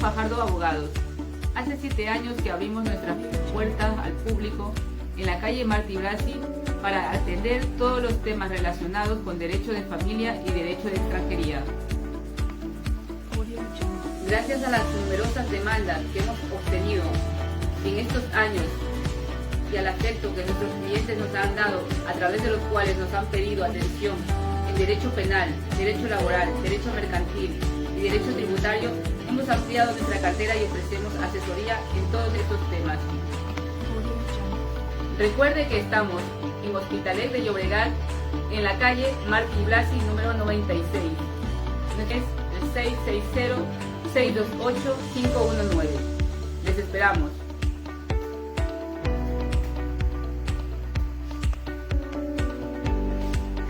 Fajardo Abogados. Hace 7 años que abrimos nuestras puertas al público en la calle Martí Blasi para atender todos los temas relacionados con derecho de familia y derecho de extranjería. Gracias a las numerosas demandas que hemos obtenido en estos años y al afecto que nuestros clientes nos han dado, a través de los cuales nos han pedido atención en derecho penal, derecho laboral, derecho mercantil y derecho tributario, hemos ampliado nuestra cartera y ofrecemos asesoría en todos estos temas. Recuerde que estamos en Hospitalet de Llobregat, en la calle Martí Blasi número 96. Es el 660-628-519. Les esperamos.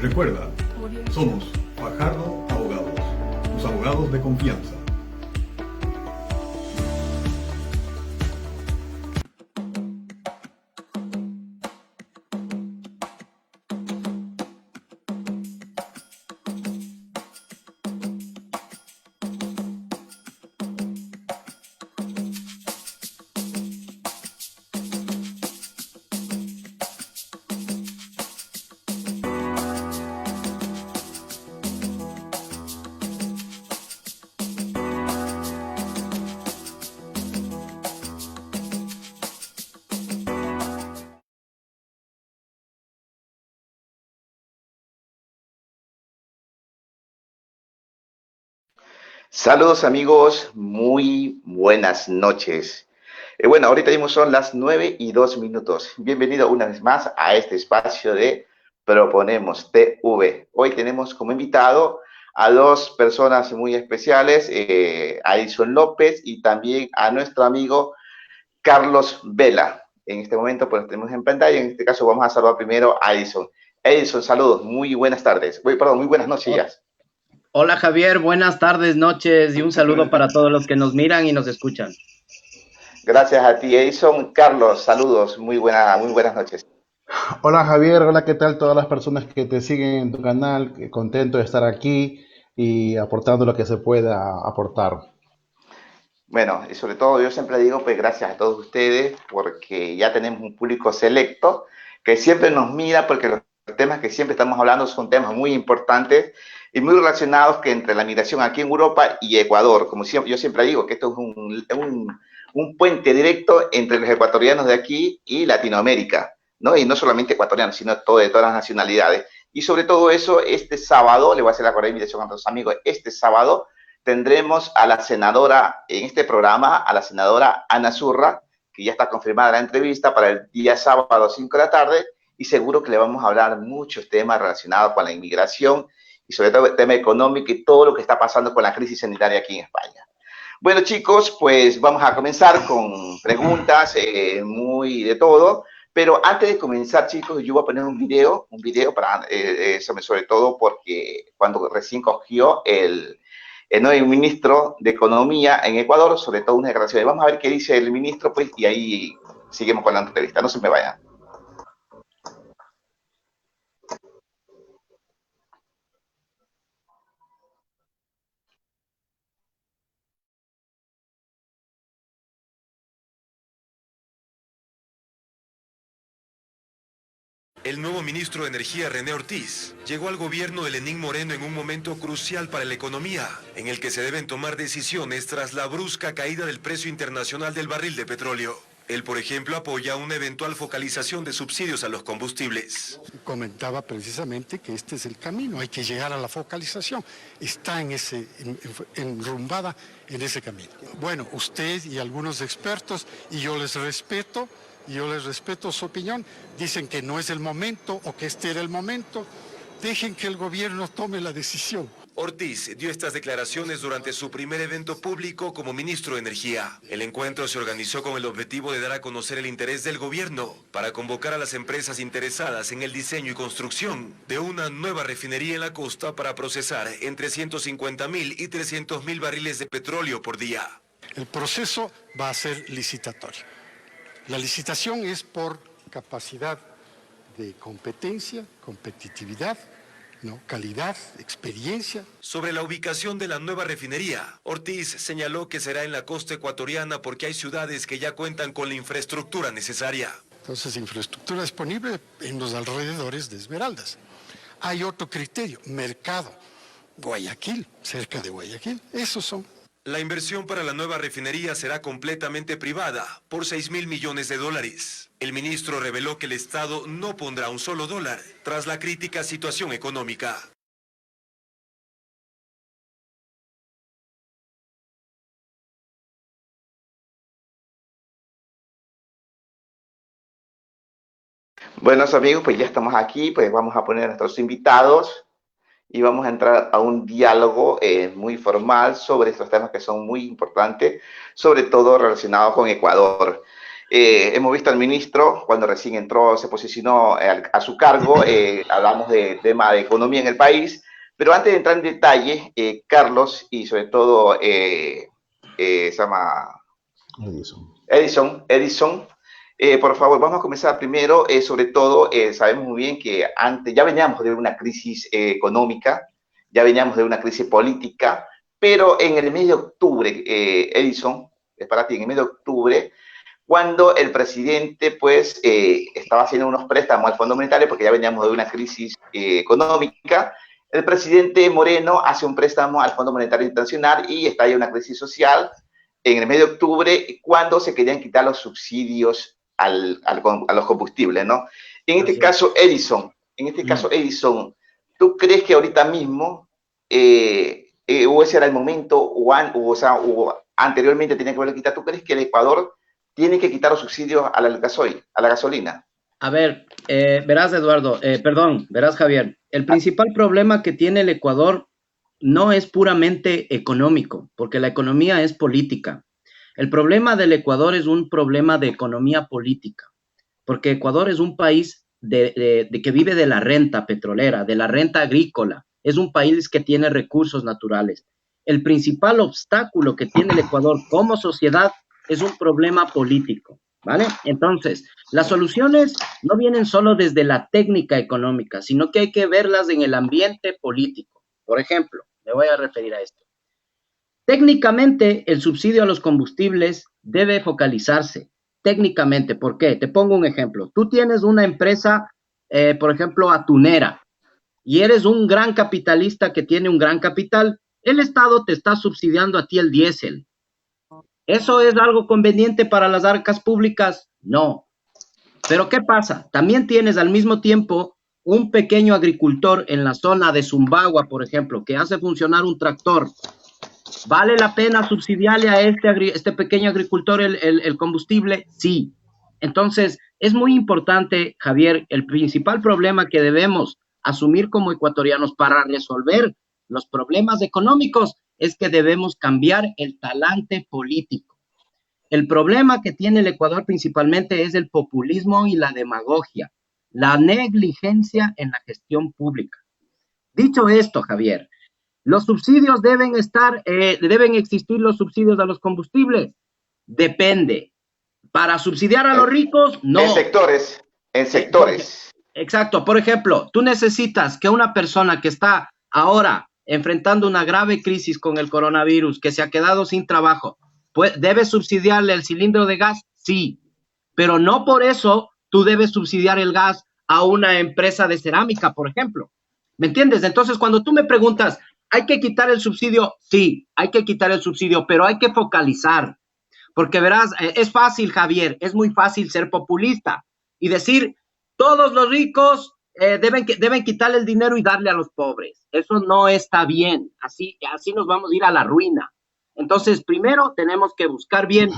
Recuerda, somos Fajardo Abogados, tus abogados de confianza. Saludos amigos, muy buenas noches. Bueno, ahorita mismo son las 9:02. Bienvenido una vez más a este espacio de Proponemos TV. Hoy tenemos como invitado a dos personas muy especiales, a Edison López y también a nuestro amigo Carlos Vela. En este momento pues tenemos en pantalla, en este caso vamos a saludar primero a Edison. Edison, saludos, muy buenas tardes. Muy buenas noches ya. Hola Javier, buenas tardes, noches y un saludo para todos los que nos miran y nos escuchan. Gracias a ti, Edison. Carlos, saludos, muy buenas noches. Hola Javier, hola, ¿qué tal todas las personas que te siguen en tu canal? Contento de estar aquí y aportando lo que se pueda aportar. Bueno, y sobre todo yo siempre digo, pues gracias a todos ustedes, porque ya tenemos un público selecto que siempre nos mira, porque los temas que siempre estamos hablando son temas muy importantes y muy relacionados que entre la migración aquí en Europa y Ecuador. Como yo siempre digo, que esto es un puente directo entre los ecuatorianos de aquí y Latinoamérica, ¿no? Y no solamente ecuatorianos, sino de todas las nacionalidades. Y sobre todo eso, este sábado, le voy a hacer la cordial invitación a todos los amigos, este sábado tendremos a la senadora, en este programa, a la senadora Ana Zurra, que ya está confirmada la entrevista para el día sábado 5 de la tarde, y seguro que le vamos a hablar muchos temas relacionados con la inmigración y sobre todo el tema económico y todo lo que está pasando con la crisis sanitaria aquí en España. Bueno, chicos, pues vamos a comenzar con preguntas, muy de todo, pero antes de comenzar, chicos, yo voy a poner un video para, sobre todo porque cuando recién cogió el nuevo ministro de Economía en Ecuador, sobre todo unas declaraciones. Vamos a ver qué dice el ministro, pues, y ahí seguimos con la entrevista. No se me vayan. El nuevo ministro de Energía, René Ortiz, llegó al gobierno de Lenín Moreno en un momento crucial para la economía, en el que se deben tomar decisiones tras la brusca caída del precio internacional del barril de petróleo. Él, por ejemplo, apoya una eventual focalización de subsidios a los combustibles. Comentaba precisamente que este es el camino, hay que llegar a la focalización, está enrumbada en ese camino. Bueno, usted y algunos expertos, y yo les respeto su opinión, dicen que no es el momento o que este era el momento. Dejen que el gobierno tome la decisión. Ortiz dio estas declaraciones durante su primer evento público como ministro de Energía. El encuentro se organizó con el objetivo de dar a conocer el interés del gobierno para convocar a las empresas interesadas en el diseño y construcción de una nueva refinería en la costa para procesar entre 150.000 y 300.000 barriles de petróleo por día. El proceso va a ser licitatorio. La licitación es por capacidad de competencia, competitividad, ¿no? Calidad, experiencia. Sobre la ubicación de la nueva refinería, Ortiz señaló que será en la costa ecuatoriana porque hay ciudades que ya cuentan con la infraestructura necesaria. Entonces, infraestructura disponible en los alrededores de Esmeraldas. Hay otro criterio, mercado. Guayaquil, cerca de Guayaquil, esos son. La inversión para la nueva refinería será completamente privada, por $6.000 millones. El ministro reveló que el Estado no pondrá un solo dólar, tras la crítica situación económica. Buenos amigos, pues ya estamos aquí, pues vamos a poner a nuestros invitados y vamos a entrar a un diálogo muy formal sobre estos temas que son muy importantes, sobre todo relacionados con Ecuador. Hemos visto al ministro, cuando recién entró, se posicionó a su cargo, hablamos de tema de economía en el país, pero antes de entrar en detalle, Carlos y sobre todo se llama Edison, por favor, vamos a comenzar primero, sobre todo, sabemos muy bien que antes ya veníamos de una crisis económica, ya veníamos de una crisis política, pero en el mes de octubre, Edison, es para ti, en el mes de octubre, cuando el presidente, pues, estaba haciendo unos préstamos al Fondo Monetario, porque ya veníamos de una crisis económica, el presidente Moreno hace un préstamo al Fondo Monetario Internacional y estalla una crisis social en el mes de octubre, cuando se querían quitar los subsidios a los combustibles, ¿no? En este caso, Edison, ¿tú crees que ahorita mismo, o ese era el momento, o anteriormente tenía que haberlo quitado, ¿tú crees que el Ecuador tiene que quitar los subsidios a la gasolina? A ver, verás, Eduardo, verás, Javier, el principal problema que tiene el Ecuador no es puramente económico, porque la economía es política. El problema del Ecuador es un problema de economía política, porque Ecuador es un país que vive de la renta petrolera, de la renta agrícola. Es un país que tiene recursos naturales. El principal obstáculo que tiene el Ecuador como sociedad es un problema político, ¿vale? Entonces, las soluciones no vienen solo desde la técnica económica, sino que hay que verlas en el ambiente político. Por ejemplo, me voy a referir a esto. Técnicamente, el subsidio a los combustibles debe focalizarse. Técnicamente, ¿por qué? Te pongo un ejemplo. Tú tienes una empresa, por ejemplo, atunera, y eres un gran capitalista que tiene un gran capital. El Estado te está subsidiando a ti el diésel. ¿Eso es algo conveniente para las arcas públicas? No. Pero ¿qué pasa? También tienes al mismo tiempo un pequeño agricultor en la zona de Zumbagua, por ejemplo, que hace funcionar un tractor. ¿Vale la pena subsidiarle a este pequeño agricultor el combustible? Sí. Entonces, es muy importante, Javier, el principal problema que debemos asumir como ecuatorianos para resolver los problemas económicos es que debemos cambiar el talante político. El problema que tiene el Ecuador principalmente es el populismo y la demagogia, la negligencia en la gestión pública. Dicho esto, Javier, los subsidios deben existir los subsidios a los combustibles. Depende. Para subsidiar a los ricos, no. En sectores. Exacto. Por ejemplo, tú necesitas que una persona que está ahora enfrentando una grave crisis con el coronavirus, que se ha quedado sin trabajo, ¿debes subsidiarle el cilindro de gas? Sí. Pero no por eso tú debes subsidiar el gas a una empresa de cerámica, por ejemplo. ¿Me entiendes? Entonces, cuando tú me preguntas, ¿hay que quitar el subsidio? Sí, hay que quitar el subsidio, pero hay que focalizar. Porque verás, es fácil, Javier, es muy fácil ser populista y decir, todos los ricos deben quitarle el dinero y darle a los pobres. Eso no está bien. Así nos vamos a ir a la ruina. Entonces, primero tenemos que buscar bien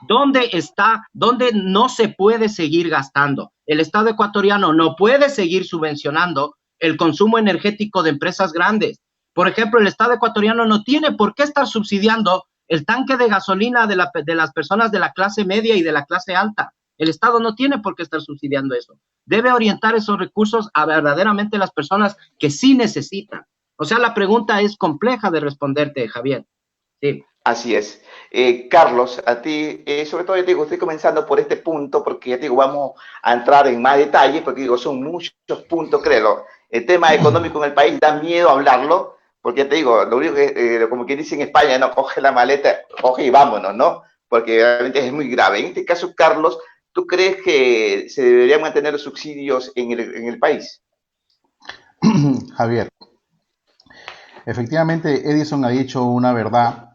dónde no se puede seguir gastando. El Estado ecuatoriano no puede seguir subvencionando el consumo energético de empresas grandes. Por ejemplo, el Estado ecuatoriano no tiene por qué estar subsidiando el tanque de gasolina de las personas de la clase media y de la clase alta. El Estado no tiene por qué estar subsidiando eso. Debe orientar esos recursos a verdaderamente las personas que sí necesitan. O sea, la pregunta es compleja de responderte, Javier. Sí. Así es. Carlos, a ti, sobre todo, ya te digo, estoy comenzando por este punto porque, ya te digo, vamos a entrar en más detalles porque, digo, son muchos puntos, créelo. El tema económico en el país da miedo hablarlo, porque ya te digo, lo único que, como quien dice en España, no, coge la maleta, coge y vámonos, ¿no? Porque realmente es muy grave. En este caso, Carlos, ¿tú crees que se deberían mantener subsidios en el país? Javier, efectivamente Edison ha dicho una verdad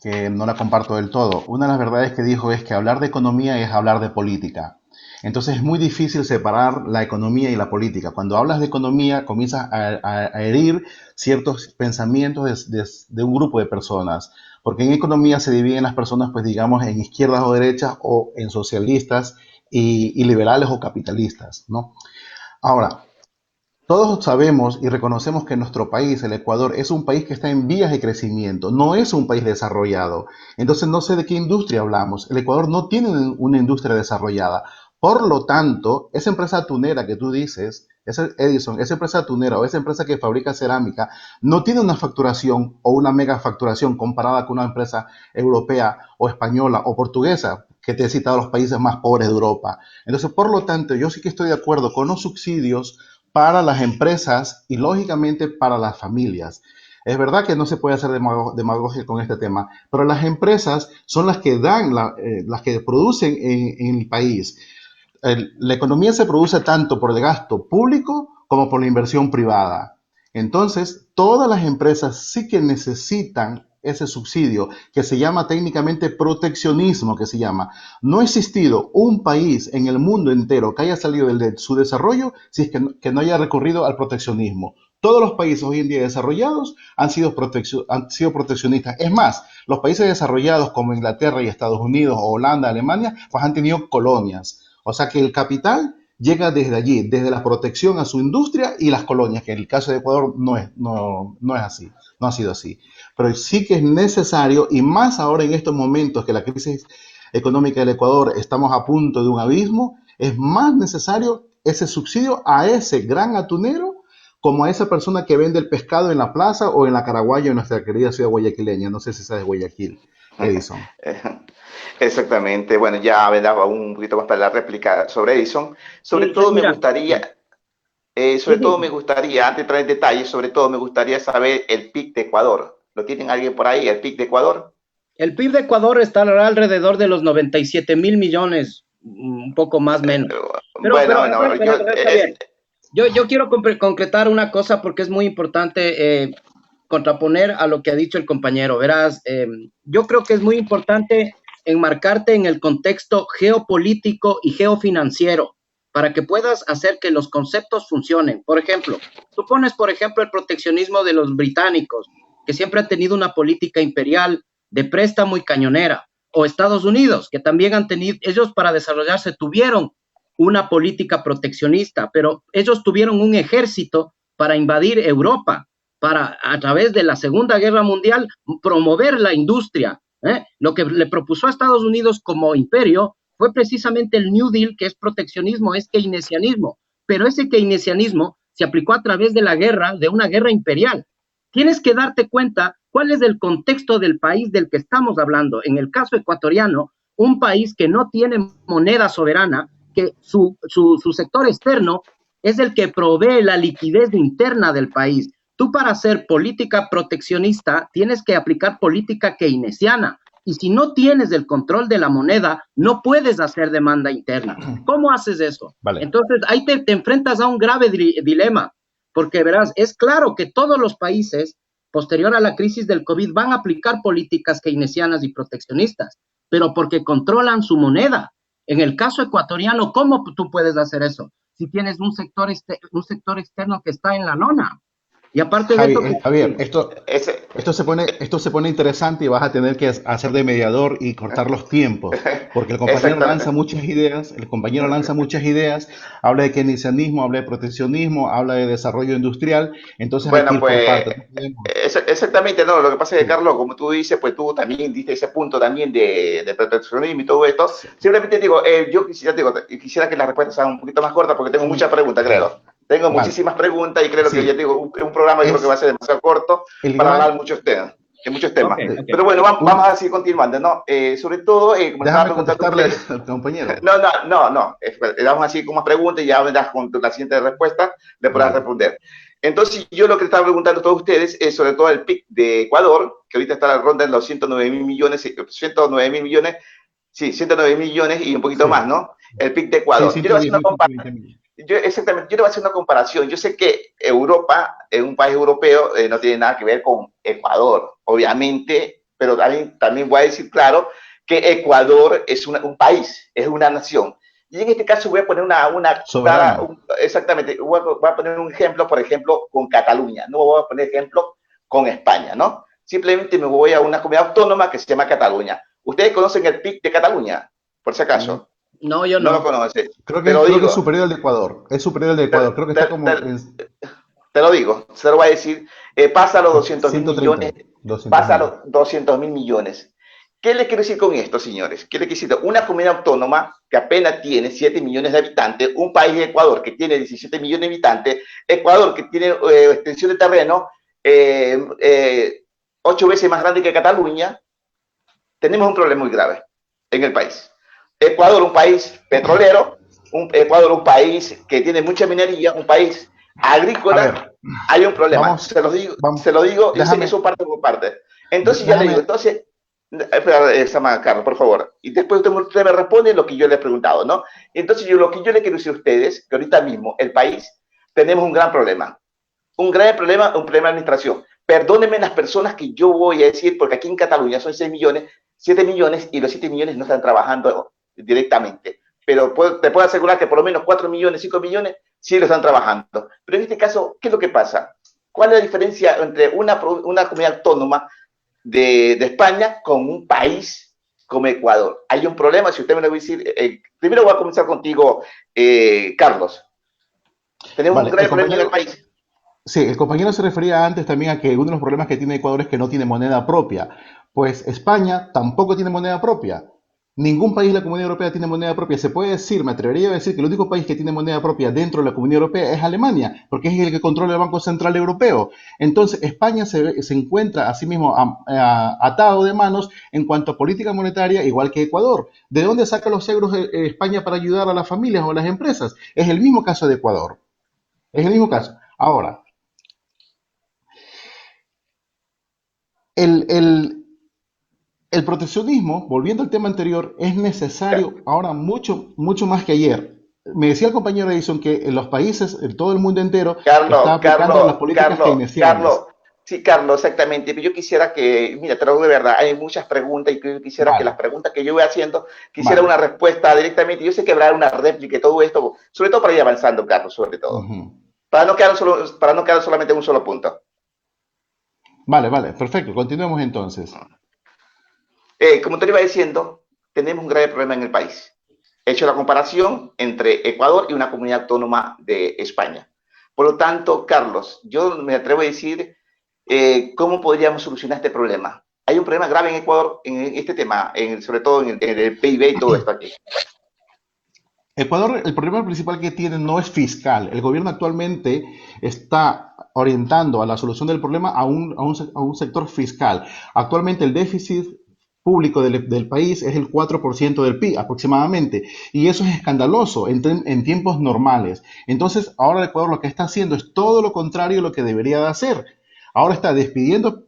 que no la comparto del todo. Una de las verdades que dijo es que hablar de economía es hablar de política. Entonces es muy difícil separar la economía y la política. Cuando hablas de economía comienzas a herir ciertos pensamientos de un grupo de personas, porque en economía se dividen las personas, pues digamos, en izquierdas o derechas o en socialistas y liberales o capitalistas, ¿no? Ahora, todos sabemos y reconocemos que nuestro país, el Ecuador, es un país que está en vías de crecimiento, no es un país desarrollado. Entonces no sé de qué industria hablamos. El Ecuador no tiene una industria desarrollada. Por lo tanto, esa empresa tunera que tú dices, esa Edison, esa empresa tunera o esa empresa que fabrica cerámica, no tiene una facturación o una mega facturación comparada con una empresa europea o española o portuguesa, que te he citado los países más pobres de Europa. Entonces, por lo tanto, yo sí que estoy de acuerdo con los subsidios para las empresas y lógicamente para las familias. Es verdad que no se puede hacer demagogia con este tema, pero las empresas son las que dan, las que producen en el país. La economía se produce tanto por el gasto público como por la inversión privada. Entonces, todas las empresas sí que necesitan ese subsidio que se llama técnicamente proteccionismo, que se llama. No ha existido un país en el mundo entero que haya salido de su desarrollo si es que no haya recurrido al proteccionismo. Todos los países hoy en día desarrollados han sido proteccionistas. Es más, los países desarrollados como Inglaterra y Estados Unidos, o Holanda, Alemania, pues han tenido colonias. O sea que el capital llega desde allí, desde la protección a su industria y las colonias, que en el caso de Ecuador no es así, no ha sido así. Pero sí que es necesario, y más ahora en estos momentos que la crisis económica del Ecuador estamos a punto de un abismo, es más necesario ese subsidio a ese gran atunero como a esa persona que vende el pescado en la plaza o en la Caraguaya, en nuestra querida ciudad guayaquileña. No sé si sabes Guayaquil, Edison. Exactamente. Bueno, ya vendaba un poquito más para la réplica sobre Edison. Sobre Sí, todo me mira, gustaría, sí, sí. antes de entrar en detalles, sobre todo me gustaría saber el PIB de Ecuador. ¿Lo tienen alguien por ahí, el PIB de Ecuador? El PIB de Ecuador estará alrededor de los 97.000 millones, un poco más menos. Pero, Bueno, a bueno, ver, Javier, yo quiero concretar una cosa porque es muy importante contraponer a lo que ha dicho el compañero. Verás, yo creo que es muy importante enmarcarte en el contexto geopolítico y geofinanciero para que puedas hacer que los conceptos funcionen. Por ejemplo, tú pones, por ejemplo, el proteccionismo de los británicos, que siempre han tenido una política imperial de préstamo y cañonera, o Estados Unidos, que también han tenido, ellos para desarrollarse tuvieron una política proteccionista, pero ellos tuvieron un ejército para invadir Europa, para a través de la Segunda Guerra Mundial promover la industria. Lo que le propuso a Estados Unidos como imperio fue precisamente el New Deal, que es proteccionismo, es keynesianismo, pero ese keynesianismo se aplicó a través de la guerra, de una guerra imperial. Tienes que darte cuenta cuál es el contexto del país del que estamos hablando. En el caso ecuatoriano, un país que no tiene moneda soberana, que su sector externo es el que provee la liquidez interna del país. Tú para hacer política proteccionista tienes que aplicar política keynesiana. Y si no tienes el control de la moneda, no puedes hacer demanda interna. ¿Cómo haces eso? Vale. Entonces, ahí te enfrentas a un grave dilema, porque verás, es claro que todos los países, posterior a la crisis del COVID, van a aplicar políticas keynesianas y proteccionistas, pero porque controlan su moneda. En el caso ecuatoriano, ¿cómo tú puedes hacer eso? Si tienes un sector externo que está en la lona. Y aparte de esto... Javier, Ese, esto se pone interesante y vas a tener que hacer de mediador y cortar los tiempos, porque exactamente. el compañero lanza muchas ideas, habla de keynesianismo, habla de proteccionismo, habla de desarrollo industrial, entonces hay que Bueno, ir por pues partes. No podemos- exactamente, no, lo que pasa es que Sí, Carlos, como tú dices, pues tú también diste ese punto también de proteccionismo y todo esto. sí, Simplemente digo, yo quisiera que la respuesta sea un poquito más corta porque tengo muchas preguntas, vale, creo. Tengo vale, muchísimas preguntas y creo que ya sí, digo, un programa yo creo que va a es ser demasiado corto el para hablar gran, muchos temas. en muchos temas. Ok, ok. Pero bueno, vamos a seguir continuando, ¿no? Sobre todo, como estaba Déjame preguntando contestarle usted, al compañero. no. Le damos así como más preguntas y ya vendrás con la siguiente respuesta, le podrás Vale. responder. Entonces, yo lo que estaba preguntando a todos ustedes es sobre todo el PIB de Ecuador, que ahorita está a la ronda en los 109.000 millones, 109.000 millones, sí, 109 millones y un poquito Sí. más, ¿no? El PIB de Sí, Ecuador. Yo le voy a hacer 110.000, una comparación. 120.000. Exactamente, yo le voy a hacer una comparación. Yo sé que Europa, un país europeo, no tiene nada que ver con Ecuador, obviamente, pero también voy a decir claro que Ecuador es un país, es una nación. Y en este caso voy a poner una Soberano. exactamente, voy a poner un ejemplo, por ejemplo, con Cataluña. No voy a poner ejemplo con España, ¿no? Simplemente me voy a una comunidad autónoma que se llama Cataluña. ¿Ustedes conocen el PIB de Cataluña? Por si acaso. No, yo No lo no. conocen. Creo Te que, lo creo que es digo. superior al de Ecuador. Es superior al de Te, Ecuador. Creo que está te, como te, en te lo digo, se lo voy a decir. Pasa a los 200.000 millones, 130, 200 pasa a mil. los 200.000 millones. ¿Qué le quiero decir con esto, señores? ¿Qué le quiero decir? Una comunidad autónoma que apenas tiene 7 millones de habitantes, un país de Ecuador que tiene 17 millones de habitantes, Ecuador que tiene extensión de terreno 8 veces más grande que Cataluña, tenemos un problema muy grave en el país. Ecuador, un país petrolero, Ecuador, un país que tiene mucha minería, un país A agrícola, ver, hay un problema. vamos, Se lo digo, yo sé que déjame, eso parte por parte. Entonces ya le digo, déjame, entonces, espera, Carlos, por favor. Y después usted me responde lo que yo le he preguntado, ¿no? Entonces lo que yo le quiero decir a ustedes, que ahorita mismo el país tenemos un gran problema. Un problema de administración. Perdónenme las personas que yo voy a decir, porque aquí en Cataluña son 6 millones, 7 millones, y los 7 millones no están trabajando directamente. Pero te puedo asegurar que por lo menos 4 millones, 5 millones sí lo están trabajando. Pero en este caso, ¿qué es lo que pasa? ¿Cuál es la diferencia entre una comunidad autónoma de España con un país como Ecuador? Hay un problema, si usted me lo va a decir. Primero voy a comenzar contigo, Carlos. Tenemos un vale, gran problema en el país. sí, el compañero se refería antes también a que uno de los problemas que tiene Ecuador es que no tiene moneda propia. Pues España tampoco tiene moneda propia. Ningún país de la Comunidad Europea tiene moneda propia. Se puede decir, me atrevería a decir que el único país que tiene moneda propia dentro de la Comunidad Europea es Alemania, porque es el que controla el Banco Central Europeo. Entonces, España se encuentra a sí mismo atado de manos en cuanto a política monetaria, igual que Ecuador. ¿De dónde saca los euros España para ayudar a las familias o a las empresas? Es el mismo caso de Ecuador. Es el mismo caso. Ahora, el, el, el proteccionismo, volviendo al tema anterior, es necesario ahora mucho, mucho más que ayer. Me decía el compañero Edison que en los países, en todo el mundo entero, está aplicando las políticas keynesianas. Sí, Carlos, exactamente. Yo quisiera que, mira, te lo digo de verdad, hay muchas preguntas y yo quisiera que las Vale, preguntas que yo voy haciendo, quisiera vale. una respuesta directamente. Yo sé que habrá una réplica y todo esto, sobre todo para ir avanzando, Carlos, sobre todo. Ujú. Para no quedar solamente en un solo punto. Vale, vale, perfecto. Continuemos entonces. Como te iba diciendo, tenemos un grave problema en el país. He hecho la comparación entre Ecuador y una comunidad autónoma de España. Por lo tanto, Carlos, yo me atrevo a decir cómo podríamos solucionar este problema. Hay un problema grave en Ecuador en este tema, sobre todo en el PIB y todo esto aquí. Ecuador, el problema principal que tiene no es fiscal. El gobierno actualmente está orientando a la solución del problema a un sector fiscal. Actualmente el déficit público del país es el 4% del PIB aproximadamente, y eso es escandaloso en tiempos normales. Entonces, ahora Ecuador lo que está haciendo es todo lo contrario a lo que debería de hacer. Ahora está despidiendo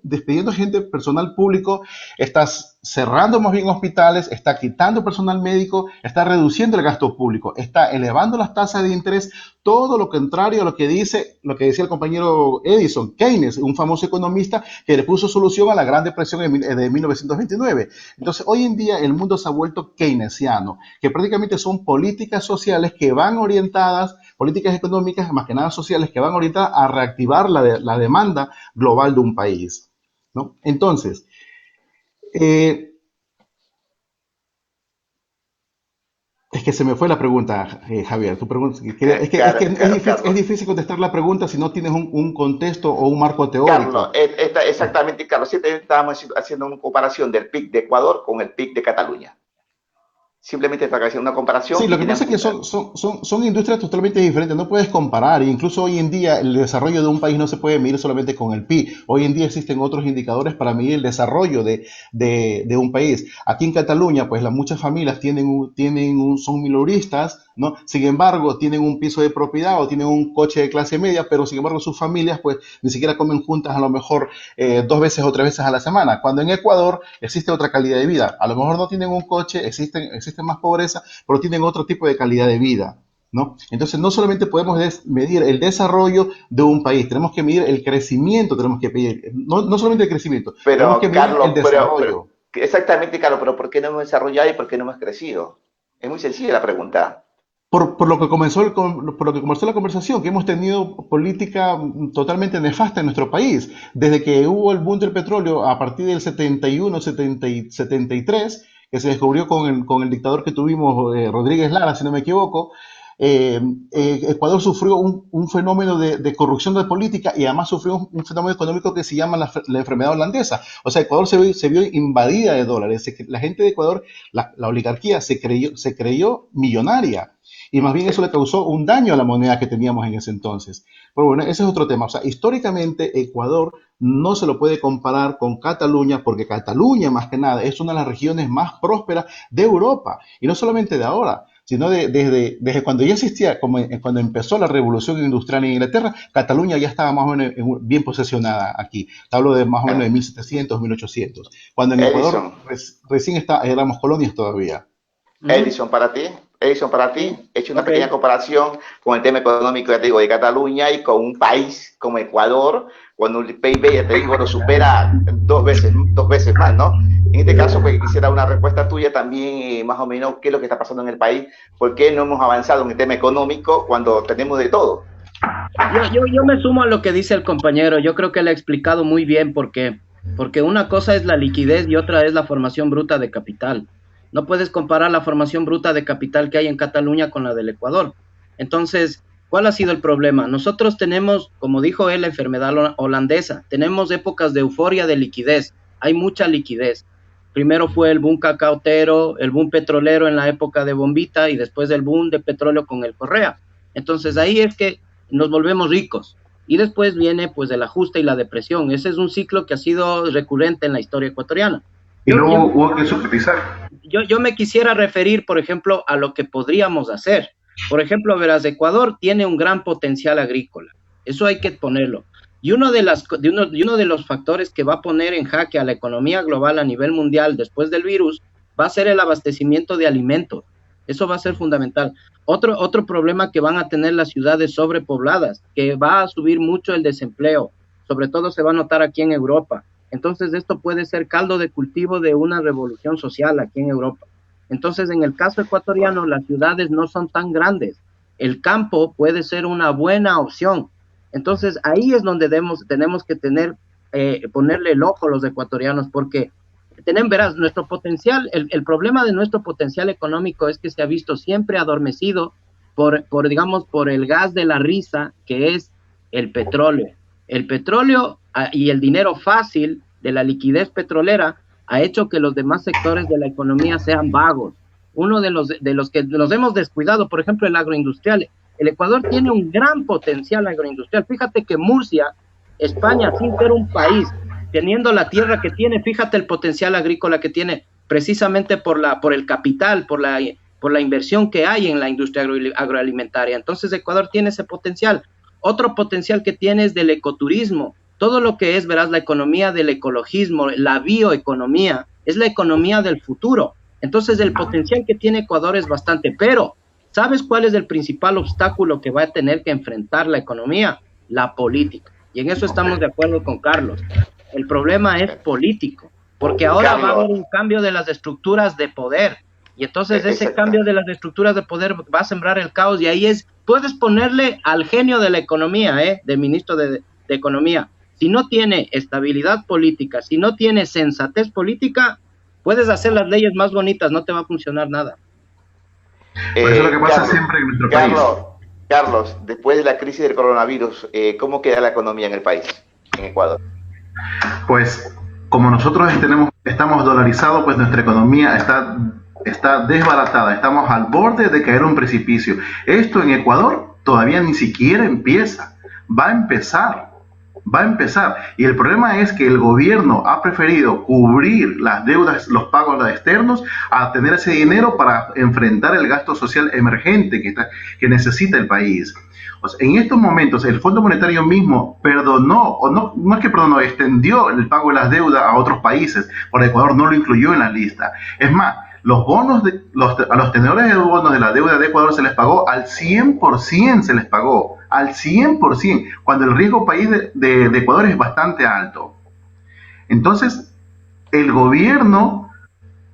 gente, personal público, está cerrando más bien hospitales, está quitando personal médico, está reduciendo el gasto público, está elevando las tasas de interés, todo lo contrario a lo que decía el compañero Edison, Keynes, un famoso economista que le puso solución a la Gran Depresión de 1929. Entonces, hoy en día el mundo se ha vuelto keynesiano, que prácticamente son políticas sociales que van orientadas, políticas económicas, más que nada sociales, que van orientadas a reactivar la demanda global de un país, ¿no? Entonces, es que se me fue la pregunta, Javier. Tu pregunta, es difícil contestar la pregunta si no tienes un contexto o un marco Carlos, teórico. exactamente, Carlos, estábamos haciendo una comparación del PIB de Ecuador con el PIB de Cataluña. Simplemente para hacer una comparación. Sí, y lo que pasa es que tenemos- son industrias totalmente diferentes, no puedes comparar, incluso hoy en día el desarrollo de un país no se puede medir solamente con el PIB, hoy en día existen otros indicadores para medir el desarrollo de un país. Aquí en Cataluña, pues muchas familias son minoristas, ¿no? Sin embargo, tienen un piso de propiedad o tienen un coche de clase media, pero sin embargo sus familias pues ni siquiera comen juntas a lo mejor 2 veces o 3 veces a la semana, cuando en Ecuador existe otra calidad de vida. A lo mejor no tienen un coche, existe más pobreza, pero tienen otro tipo de calidad de vida, ¿no? Entonces no solamente podemos medir el desarrollo de un país, tenemos que medir el crecimiento, tenemos que medir, no solamente el crecimiento, tenemos que Pero, medir Carlos, el desarrollo. exactamente, Carlos, pero ¿por qué no hemos desarrollado y por qué no hemos crecido? Es muy sencilla la pregunta. Por lo que por lo que comenzó la conversación, que hemos tenido política totalmente nefasta en nuestro país. Desde que hubo el boom del petróleo a partir del 71, 73, que se descubrió con el dictador que tuvimos, Rodríguez Lara, si no me equivoco, Ecuador sufrió un fenómeno de corrupción de política y además sufrió un fenómeno económico que se llama la enfermedad holandesa. O sea, Ecuador se vio invadida de dólares. La gente de Ecuador, la oligarquía, se creyó millonaria. Y más bien eso le causó un daño a la moneda que teníamos en ese entonces. Pero bueno, ese es otro tema. O sea, históricamente Ecuador no se lo puede comparar con Cataluña, porque Cataluña, más que nada, es una de las regiones más prósperas de Europa. Y no solamente de ahora, sino desde cuando ya existía, cuando empezó la revolución industrial en Inglaterra, Cataluña ya estaba más o menos bien posesionada aquí. Hablo de más o menos de 1700, 1800. Cuando en Ecuador Edison, recién éramos colonias todavía. Edison para ti, Sí, he hecho una ok. pequeña comparación con el tema económico, ya te digo, de Cataluña y con un país como Ecuador, cuando el PIB, ya te digo, lo supera dos veces más, ¿no? En este caso, pues quisiera una respuesta tuya también, más o menos, qué es lo que está pasando en el país, por qué no hemos avanzado en el tema económico cuando tenemos de todo. Yo me sumo a lo que dice el compañero. Yo creo que le ha explicado muy bien porque una cosa es la liquidez y otra es la formación bruta de capital. No puedes comparar la formación bruta de capital que hay en Cataluña con la del Ecuador. Entonces, ¿cuál ha sido el problema? Nosotros tenemos, como dijo él, la enfermedad holandesa. Tenemos épocas de euforia de liquidez. Hay mucha liquidez. Primero fue el boom cacautero, el boom petrolero en la época de Bombita y después el boom de petróleo con el Correa. Entonces ahí es que nos volvemos ricos. Y después viene pues el ajuste y la depresión. Ese es un ciclo que ha sido recurrente en la historia ecuatoriana. Y luego hubo que supervisar. Yo me quisiera referir, por ejemplo, a lo que podríamos hacer. Por ejemplo, verás, Ecuador tiene un gran potencial agrícola. Eso hay que ponerlo. Y uno de los factores que va a poner en jaque a la economía global a nivel mundial después del virus va a ser el abastecimiento de alimentos. Eso va a ser fundamental. Otro problema que van a tener las ciudades sobrepobladas, que va a subir mucho el desempleo. Sobre todo se va a notar aquí en Europa. Entonces esto puede ser caldo de cultivo de una revolución social aquí en Europa. Entonces en el caso ecuatoriano las ciudades no son tan grandes. El campo puede ser una buena opción. Entonces ahí es donde tenemos que ponerle el ojo a los ecuatorianos porque verás, nuestro potencial, el problema de nuestro potencial económico es que se ha visto siempre adormecido por el gas de la risa que es el petróleo. El petróleo y el dinero fácil de la liquidez petrolera ha hecho que los demás sectores de la economía sean vagos. Uno de los que nos hemos descuidado, por ejemplo, el agroindustrial. El Ecuador tiene un gran potencial agroindustrial. Fíjate que Murcia, España, sin ser un país, teniendo la tierra que tiene, fíjate el potencial agrícola que tiene, precisamente por el capital, por la inversión que hay en la industria agroalimentaria. Entonces Ecuador tiene ese potencial. Otro potencial que tiene es del ecoturismo. Todo lo que es, verás, la economía del ecologismo, la bioeconomía, es la economía del futuro. Entonces el potencial que tiene Ecuador es bastante, pero ¿sabes cuál es el principal obstáculo que va a tener que enfrentar la economía? La política. Y en eso estamos de acuerdo con Carlos. El problema es político, porque ahora va a haber un cambio de las estructuras de poder. Y entonces ese cambio de las estructuras de poder va a sembrar el caos y ahí puedes ponerle al genio de la economía, de ministro de Economía. Si no tiene estabilidad política, si no tiene sensatez política, puedes hacer las leyes más bonitas, no te va a funcionar nada. Por eso es lo que pasa siempre en nuestro país. Carlos, después de la crisis del coronavirus, ¿cómo queda la economía en el país, en Ecuador? Pues como nosotros estamos dolarizados, pues nuestra economía está está desbaratada, estamos al borde de caer un precipicio. Esto en Ecuador todavía ni siquiera empieza, va a empezar. Va a empezar. Y el problema es que el gobierno ha preferido cubrir las deudas, los pagos externos, a tener ese dinero para enfrentar el gasto social emergente que necesita el país. O sea, en estos momentos el Fondo Monetario mismo perdonó, o no es que perdonó, extendió el pago de las deudas a otros países, por Ecuador no lo incluyó en la lista. Es más, los bonos a los tenedores de bonos de la deuda de Ecuador se les pagó al 100%, se les pagó al 100%, cuando el riesgo país de Ecuador es bastante alto. Entonces, el gobierno,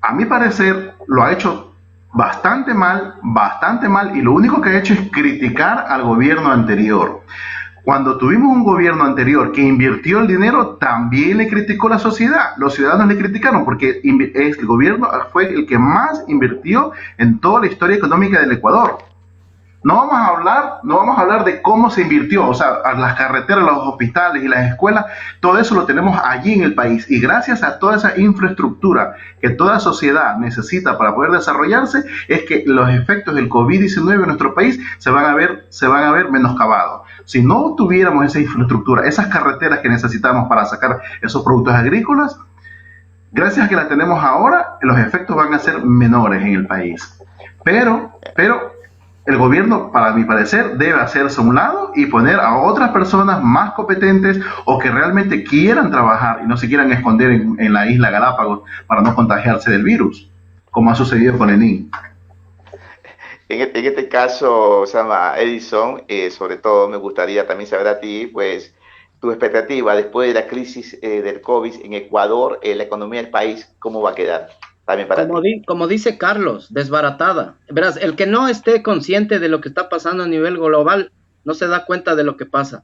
a mi parecer, lo ha hecho bastante mal, y lo único que ha hecho es criticar al gobierno anterior. Cuando tuvimos un gobierno anterior que invirtió el dinero, también le criticó la sociedad. Los ciudadanos le criticaron porque el gobierno fue el que más invirtió en toda la historia económica del Ecuador. No vamos a hablar de cómo se invirtió, o sea, las carreteras, los hospitales y las escuelas, todo eso lo tenemos allí en el país. Y gracias a toda esa infraestructura que toda sociedad necesita para poder desarrollarse, es que los efectos del COVID-19 en nuestro país se van a ver menoscabados. Si no tuviéramos esa infraestructura, esas carreteras que necesitamos para sacar esos productos agrícolas, gracias a que las tenemos ahora, los efectos van a ser menores en el país. Pero el gobierno, para mi parecer, debe hacerse a un lado y poner a otras personas más competentes o que realmente quieran trabajar y no se quieran esconder en la isla Galápagos para no contagiarse del virus, como ha sucedido con Lenín. En este caso, Edison, sobre todo me gustaría también saber a ti, pues, tu expectativa después de la crisis del COVID en Ecuador, la economía del país, ¿cómo va a quedar? También para ti. Como dice Carlos, desbaratada. Verás, el que no esté consciente de lo que está pasando a nivel global no se da cuenta de lo que pasa.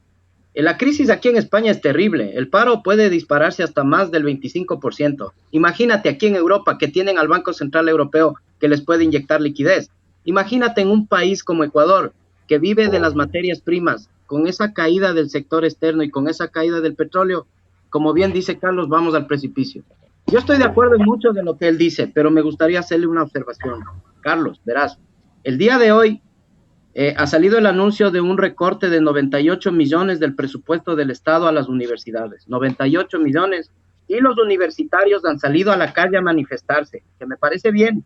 La crisis aquí en España es terrible. El paro puede dispararse hasta más del 25%. Imagínate aquí en Europa que tienen al Banco Central Europeo que les puede inyectar liquidez. Imagínate en un país como Ecuador que vive de las materias primas, con esa caída del sector externo y con esa caída del petróleo, como bien dice Carlos, vamos al precipicio. Yo estoy de acuerdo en mucho de lo que él dice, pero me gustaría hacerle una observación. Carlos, verás, el día de hoy ha salido el anuncio de un recorte de 98 millones del presupuesto del Estado a las universidades. 98 millones. Y los universitarios han salido a la calle a manifestarse, que me parece bien.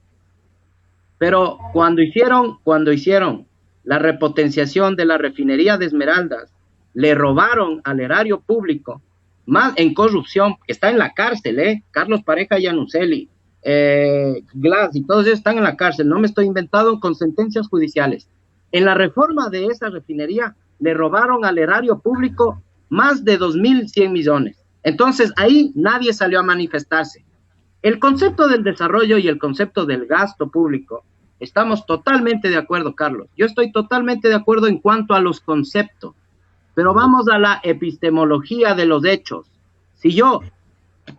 Pero cuando hicieron la repotenciación de la refinería de Esmeraldas, le robaron al erario público, más en corrupción, que está en la cárcel, Carlos Pareja Yanuseli, Glass y todos ellos están en la cárcel, no me estoy inventando, con sentencias judiciales. En la reforma de esa refinería le robaron al erario público más de 2.100 millones. Entonces ahí nadie salió a manifestarse. El concepto del desarrollo y el concepto del gasto público, estamos totalmente de acuerdo, Carlos. Yo estoy totalmente de acuerdo en cuanto a los conceptos. Pero vamos a la epistemología de los hechos. Si yo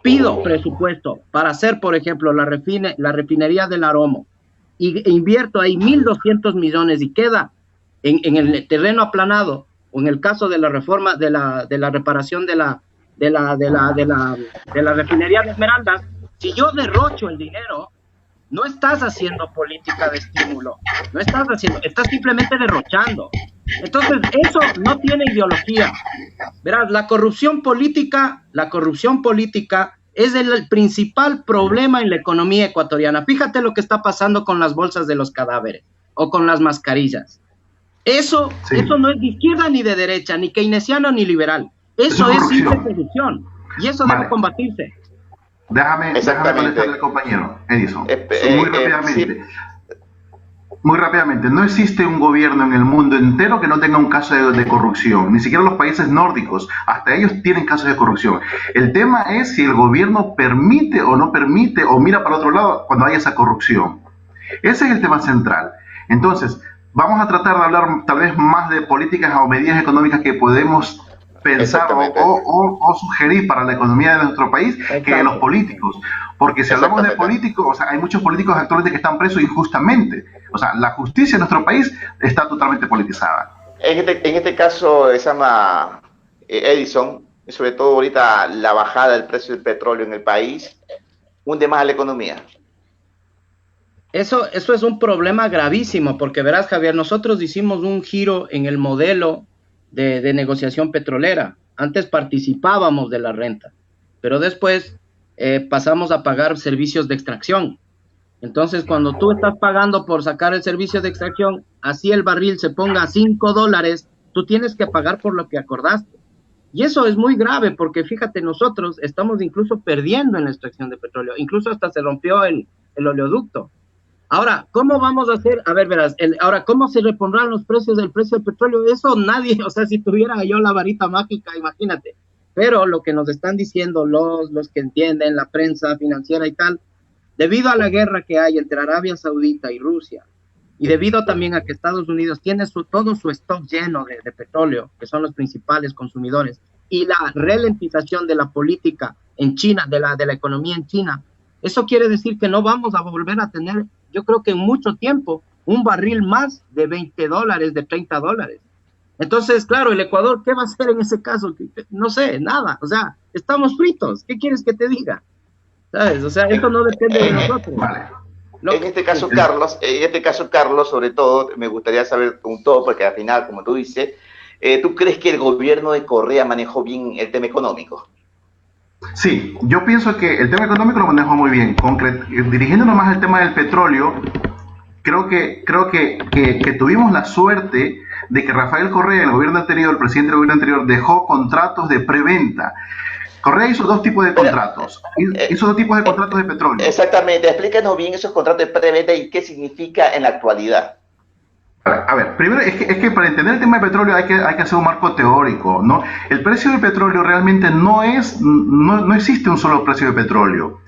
pido presupuesto para hacer, por ejemplo, la refinería del Aromo e invierto ahí 1.200 millones y queda en el terreno aplanado, o en el caso de la reforma de la reparación de la refinería de Esmeraldas, si yo derrocho el dinero, no estás haciendo política de estímulo, estás simplemente derrochando. Entonces, eso no tiene ideología. Verás, la corrupción política es el principal problema en la economía ecuatoriana. Fíjate lo que está pasando con las bolsas de los cadáveres o con las mascarillas. Eso no es de izquierda ni de derecha, ni keynesiano ni liberal. Eso es simple corrupción y eso debe combatirse. Déjame contestarle, compañero Edison. Muy rápidamente, no existe un gobierno en el mundo entero que no tenga un caso de corrupción, ni siquiera los países nórdicos, hasta ellos tienen casos de corrupción. El tema es si el gobierno permite o no permite o mira para otro lado cuando hay esa corrupción. Ese es el tema central. Entonces, vamos a tratar de hablar tal vez más de políticas o medidas económicas que podemos pensar o sugerir para la economía de nuestro país que de los políticos. Porque si hablamos de políticos, o sea, hay muchos políticos actualmente que están presos injustamente. O sea, la justicia en nuestro país está totalmente politizada. En este caso, Edison, sobre todo ahorita la bajada del precio del petróleo en el país, hunde más a la economía. Eso es un problema gravísimo, porque verás, Javier, nosotros hicimos un giro en el modelo de negociación petrolera. Antes participábamos de la renta, pero después pasamos a pagar servicios de extracción. Entonces, cuando tú estás pagando por sacar el servicio de extracción, así el barril se ponga a $5, tú tienes que pagar por lo que acordaste. Y eso es muy grave, porque fíjate, nosotros estamos incluso perdiendo en la extracción de petróleo. Incluso hasta se rompió el oleoducto. Ahora, ¿cómo vamos a hacer? A ver, verás, ahora, ¿cómo se repondrán los precios del precio del petróleo? Eso nadie, o sea, si tuviera yo la varita mágica, imagínate. Pero lo que nos están diciendo los que entienden, la prensa financiera y tal, debido a la guerra que hay entre Arabia Saudita y Rusia, y debido también a que Estados Unidos tiene todo su stock lleno de petróleo, que son los principales consumidores, y la ralentización de la política en China, de la economía en China, eso quiere decir que no vamos a volver a tener, yo creo que en mucho tiempo, un barril más de $20, de $30. Entonces, claro, el Ecuador, ¿qué va a hacer en ese caso? No sé, nada. O sea, estamos fritos. ¿Qué quieres que te diga? ¿Sabes? O sea, esto no depende de nosotros. Vale. En este caso, Carlos, sobre todo, me gustaría saber un todo, porque al final, como tú dices, ¿tú crees que el gobierno de Correa manejó bien el tema económico? Sí, yo pienso que el tema económico lo manejó muy bien. Dirigiéndonos más al tema del petróleo, creo que tuvimos la suerte de que Rafael Correa, el gobierno anterior, el presidente del gobierno anterior, dejó contratos de preventa. Correa hizo dos tipos de contratos. Hizo dos tipos de contratos de petróleo. Exactamente. Explícanos bien esos contratos de preventa y qué significa en la actualidad. A ver, primero es que para entender el tema de petróleo hay que hacer un marco teórico, ¿no? El precio del petróleo realmente no existe un solo precio de petróleo.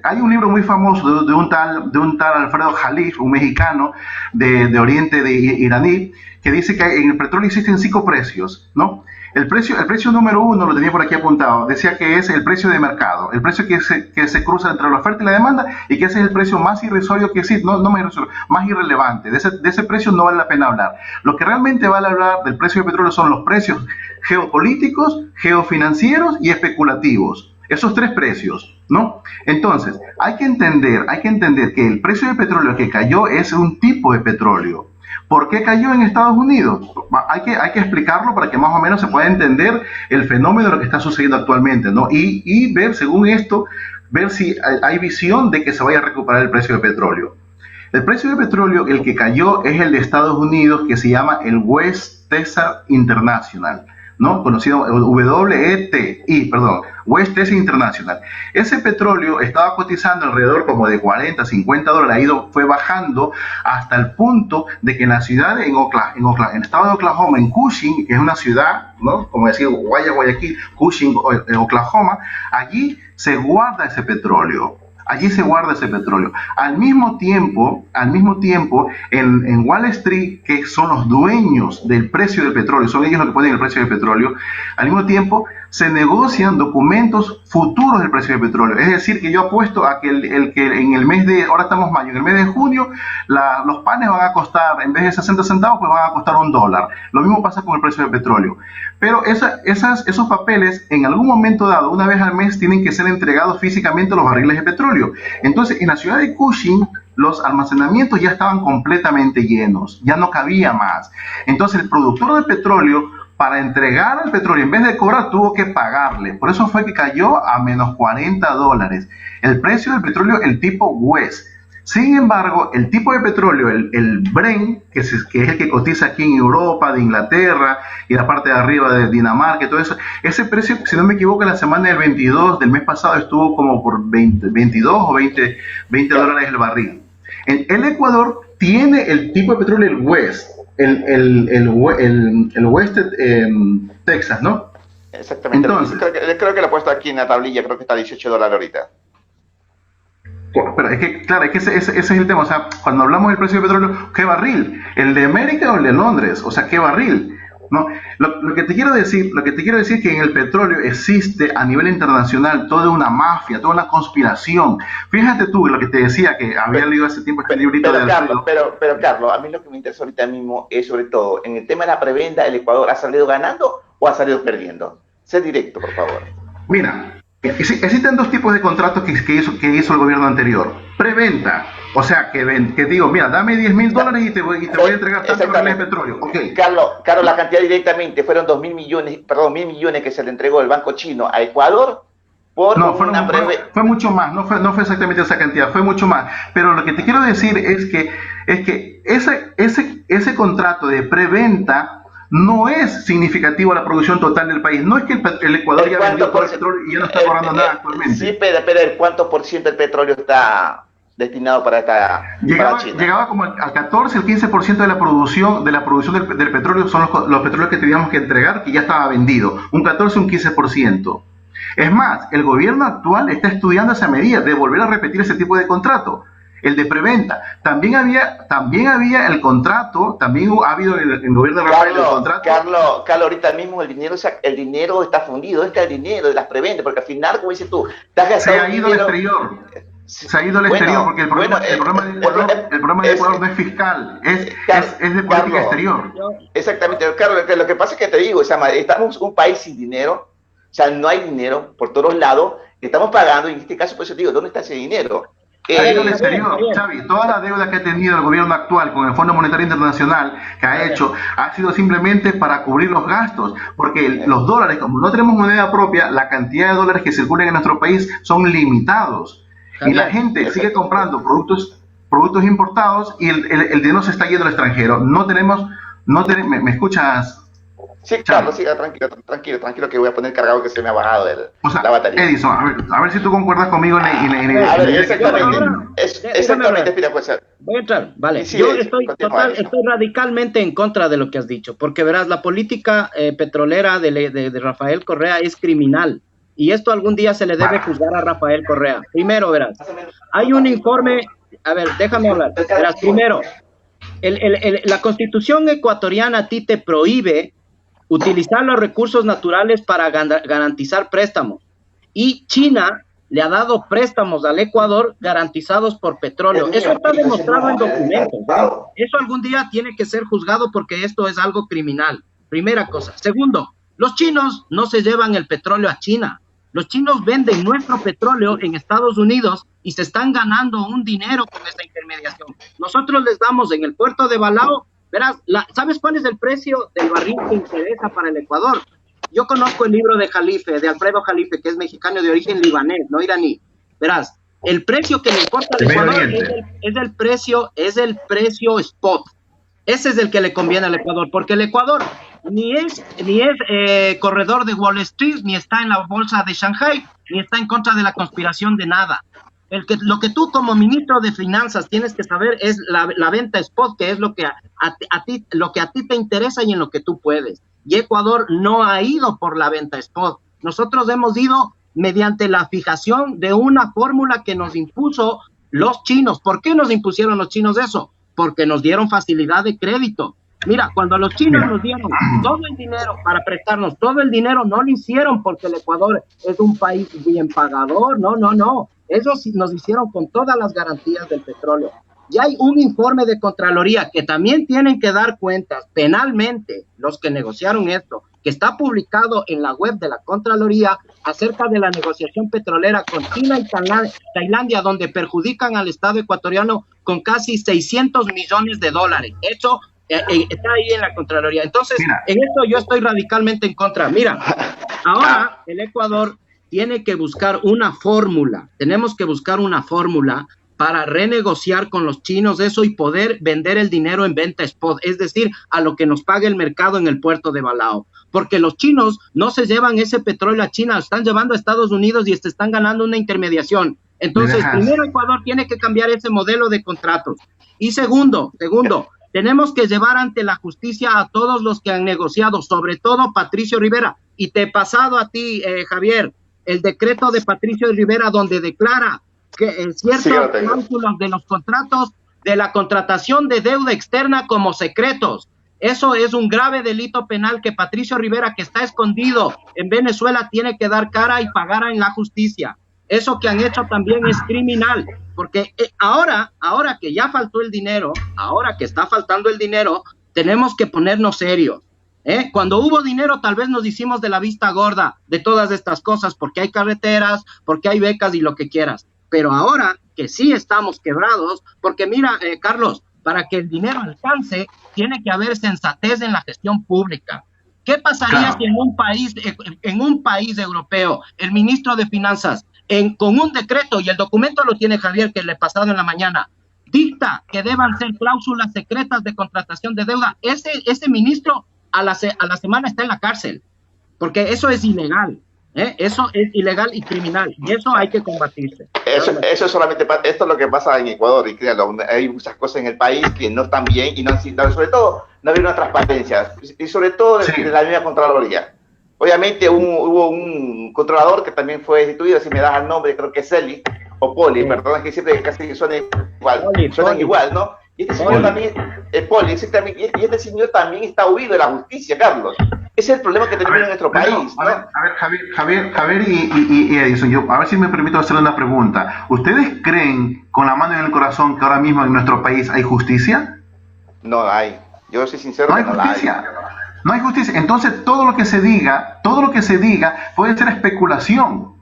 Hay un libro muy famoso de un tal Alfredo Jalif, un mexicano de oriente iraní, que dice que en el petróleo existen 5 precios, ¿no? El precio número 1, lo tenía por aquí apuntado, decía que es el precio de mercado, el precio que se cruza entre la oferta y la demanda, y que ese es el precio más irrisorio que existe, no más irrisorio, más irrelevante. De ese precio no vale la pena hablar. Lo que realmente vale hablar del precio del petróleo son los precios geopolíticos, geofinancieros y especulativos. Esos 3 precios, ¿no? Entonces, hay que entender que el precio del petróleo que cayó es un tipo de petróleo. ¿Por qué cayó en Estados Unidos? Hay que explicarlo para que más o menos se pueda entender el fenómeno de lo que está sucediendo actualmente, ¿no? Y ver, según esto, ver si hay visión de que se vaya a recuperar el precio del petróleo. El precio del petróleo, el que cayó, es el de Estados Unidos, que se llama el West Texas International, ¿no? Conocido WTI, West Texas International. Ese petróleo estaba cotizando alrededor como de $40-50, fue bajando hasta el punto de que en la ciudad, en el estado de Oklahoma, en Cushing, que es una ciudad, ¿no? Como decir Guayaquil, Cushing, Oklahoma, allí se guarda ese petróleo. Al mismo tiempo, en Wall Street, que son los dueños del precio del petróleo, son ellos los que ponen el precio del petróleo, al mismo tiempo se negocian documentos futuros del precio del petróleo. Es decir, que yo apuesto a que en el mes de, ahora estamos mayo, en el mes de junio, los panes van a costar, en vez de 60 centavos, pues van a costar $1. Lo mismo pasa con el precio del petróleo. Pero esos papeles, en algún momento dado, una vez al mes, tienen que ser entregados físicamente a los barriles de petróleo. Entonces, en la ciudad de Cushing, los almacenamientos ya estaban completamente llenos, ya no cabía más. Entonces, el productor de petróleo, para entregar el petróleo, en vez de cobrar, tuvo que pagarle. Por eso fue que cayó a menos $40. El precio del petróleo, el tipo West. Sin embargo, el tipo de petróleo, el Brent, que es el que cotiza aquí en Europa, de Inglaterra y la parte de arriba de Dinamarca y todo eso, ese precio, si no me equivoco, en la semana del 22 del mes pasado estuvo como por 22 o 20 dólares el barril. El Ecuador tiene el tipo de petróleo, el West, el West Texas, ¿no? Exactamente. Entonces, creo que lo he puesto aquí en la tablilla, creo que está a $18 ahorita. Pero es que, claro, es que ese es el tema. O sea, cuando hablamos del precio del petróleo, ¿qué barril? ¿El de América o el de Londres? O sea, ¿qué barril? ¿No? Lo que te quiero decir es que en el petróleo existe a nivel internacional toda una mafia, toda una conspiración. Fíjate tú, lo que te decía, que había leído hace tiempo este librito de Alfredo. Pero Carlos, a mí lo que me interesa ahorita mismo es, sobre todo, en el tema de la preventa, ¿el Ecuador ha salido ganando o ha salido perdiendo? Sé directo, por favor. Mira, Existen dos tipos de contratos que hizo el gobierno anterior. Preventa, o sea, que digo, mira, dame $10.000 y te voy a entregar tantos barriles de petróleo. Okay. Carlos, la cantidad directamente fueron 1.000 millones que se le entregó el Banco Chino a Ecuador. Fue mucho más, no fue exactamente esa cantidad, fue mucho más. Pero lo que te quiero decir es que ese contrato de preventa no es significativo a la producción total del país. No es que el Ecuador ya vendió todo el petróleo y ya no está cobrando nada actualmente. Sí, pero ¿el cuánto por ciento del petróleo está destinado para China? Llegaba como al 14, el 15% de la producción del petróleo son los petróleos que teníamos que entregar, que ya estaba vendido. Un 14, un 15%. Es más, el gobierno actual está estudiando esa medida de volver a repetir ese tipo de contrato. El de preventa. También había el contrato, también ha habido en el gobierno de Rafael el contrato. Carlos, ahorita mismo el dinero está fundido. ¿Dónde está el dinero de las preventas? Porque al final, como dices tú, se ha ido al exterior. Se ha ido al exterior porque el problema de Ecuador no es fiscal, es de política exterior. Exactamente, Carlos, lo que pasa es que te digo, estamos un país sin dinero, o sea, no hay dinero por todos lados, estamos pagando, y en este caso, por eso te digo, ¿dónde está ese dinero? El exterior, Xavi, toda la deuda que ha tenido el gobierno actual con el Fondo Monetario Internacional que ha hecho ha sido simplemente para cubrir los gastos, porque los dólares, como no tenemos moneda propia, la cantidad de dólares que circulan en nuestro país son limitados y la gente sigue comprando productos importados y el dinero se está yendo al extranjero. ¿Me escuchas? Sí, Carlos, sí, tranquilo que voy a poner cargado que se me ha bajado la batería. Edison, a ver si tú concuerdas conmigo exactamente, espera, pues. Voy a entrar, vale. Sí, yo estoy radicalmente en contra de lo que has dicho, porque verás, la política petrolera de Rafael Correa es criminal, y esto algún día se le debe juzgar a Rafael Correa. Primero, verás, hay un informe, a ver, déjame hablar, verás, primero, la Constitución ecuatoriana a ti te prohíbe utilizar los recursos naturales para garantizar préstamos. Y China le ha dado préstamos al Ecuador garantizados por petróleo. Eso está demostrado en documentos. Eso algún día tiene que ser juzgado porque esto es algo criminal. Primera cosa. Segundo, los chinos no se llevan el petróleo a China. Los chinos venden nuestro petróleo en Estados Unidos y se están ganando un dinero con esta intermediación. Nosotros les damos en el puerto de Balao. Verás, ¿sabes cuál es el precio del barril que interesa para el Ecuador? Yo conozco el libro de Alfredo Jalife, que es mexicano de origen libanés, no iraní. Verás, el precio que le importa al Ecuador es el precio spot. Ese es el que le conviene al Ecuador, porque el Ecuador ni es corredor de Wall Street, ni está en la bolsa de Shanghai, ni está en contra de la conspiración de nada. Lo que tú como ministro de Finanzas tienes que saber es la venta spot, que es lo que a ti te interesa y en lo que tú puedes. Y Ecuador no ha ido por la venta spot. Nosotros hemos ido mediante la fijación de una fórmula que nos impuso los chinos. ¿Por qué nos impusieron los chinos eso? Porque nos dieron facilidad de crédito. Mira, cuando los chinos nos dieron todo el dinero para prestarnos, todo el dinero no lo hicieron porque el Ecuador es un país bien pagador, no. Ellos nos hicieron con todas las garantías del petróleo. Y hay un informe de Contraloría que también tienen que dar cuentas penalmente, los que negociaron esto, que está publicado en la web de la Contraloría acerca de la negociación petrolera con China y Tailandia, donde perjudican al Estado ecuatoriano con casi $600 millones. Eso está ahí en la Contraloría. Entonces, en esto yo estoy radicalmente en contra. Mira, ahora el Ecuador tiene que buscar una fórmula, tenemos que buscar una fórmula para renegociar con los chinos eso y poder vender el dinero en venta spot, es decir, a lo que nos pague el mercado en el puerto de Balao, porque los chinos no se llevan ese petróleo a China, lo están llevando a Estados Unidos y se están ganando una intermediación. Entonces, primero Ecuador tiene que cambiar ese modelo de contratos. Y segundo, tenemos que llevar ante la justicia a todos los que han negociado, sobre todo Patricio Rivera. Y te he pasado a ti, Javier, el decreto de Patricio Rivera donde declara que ciertos cláusulas de los contratos de la contratación de deuda externa como secretos. Eso es un grave delito penal que Patricio Rivera, que está escondido en Venezuela, tiene que dar cara y pagar en la justicia. Eso que han hecho también es criminal, porque ahora que ya faltó el dinero, ahora que está faltando el dinero, tenemos que ponernos serios. Cuando hubo dinero, tal vez nos hicimos de la vista gorda de todas estas cosas, porque hay carreteras, porque hay becas y lo que quieras. Pero ahora que sí estamos quebrados, porque mira, Carlos, para que el dinero alcance, tiene que haber sensatez en la gestión pública. ¿Qué pasaría si en un país europeo el ministro de Finanzas, con un decreto, y el documento lo tiene Javier, que le he pasado en la mañana, dicta que deban ser cláusulas secretas de contratación de deuda? Ese ministro a la semana está en la cárcel, porque eso es ilegal. Eso es ilegal y criminal, y eso hay que combatirse. Eso solamente esto es lo que pasa en Ecuador, y créanlo, hay muchas cosas en el país que no están bien y no han sido, sobre todo no había una transparencia, y sobre todo de la misma Contraloría. Obviamente hubo un controlador que también fue destituido, si me das el nombre, creo que es Celi, o Poli, perdón, que siempre casi suenan igual, ¿no? Y este señor también, Poli, y este señor también está huido de la justicia, Carlos. Ese es el problema que tenemos en nuestro país, ¿no? A ver, Javier y Edison, a ver si me permito hacerle una pregunta. ¿Ustedes creen, con la mano en el corazón, que ahora mismo en nuestro país hay justicia? No la hay. Yo soy sincero, no hay justicia. No hay justicia. Entonces, todo lo que se diga puede ser especulación.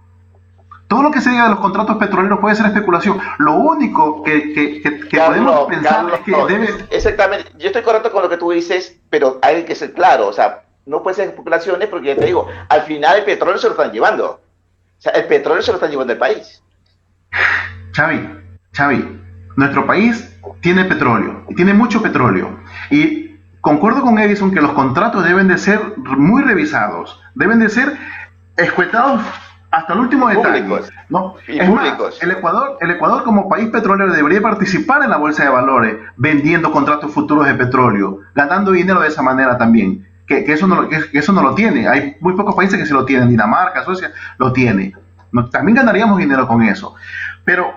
Todo lo que se diga de los contratos petroleros puede ser especulación. Lo único que podemos pensar es que debe... Exactamente. Yo estoy correcto con lo que tú dices, pero hay que ser claro. O sea, no puede ser especulaciones porque, ya te digo, al final el petróleo se lo están llevando. O sea, el petróleo se lo están llevando el país. Xavi, nuestro país tiene petróleo, y tiene mucho petróleo. Y concuerdo con Edison que los contratos deben de ser muy revisados, deben de ser escuetados hasta el último detalle, ¿no? Es más, el Ecuador como país petrolero debería participar en la bolsa de valores, vendiendo contratos futuros de petróleo, ganando dinero de esa manera también. Que eso no lo tiene. Hay muy pocos países que se lo tienen. Dinamarca, Suecia, lo tiene. También ganaríamos dinero con eso. Pero,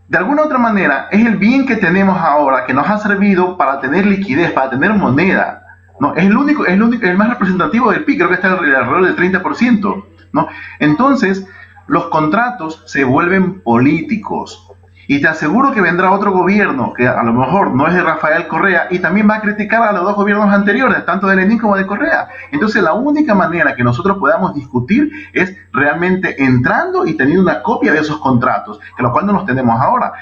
de alguna u otra manera, es el bien que tenemos ahora que nos ha servido para tener liquidez, para tener moneda, ¿no? Es el más representativo del PIB, creo que está alrededor del 30%, ¿no? Entonces, los contratos se vuelven políticos. Y te aseguro que vendrá otro gobierno, que a lo mejor no es de Rafael Correa, y también va a criticar a los dos gobiernos anteriores, tanto de Lenín como de Correa. Entonces, la única manera que nosotros podamos discutir es realmente entrando y teniendo una copia de esos contratos, que lo cual no los tenemos ahora.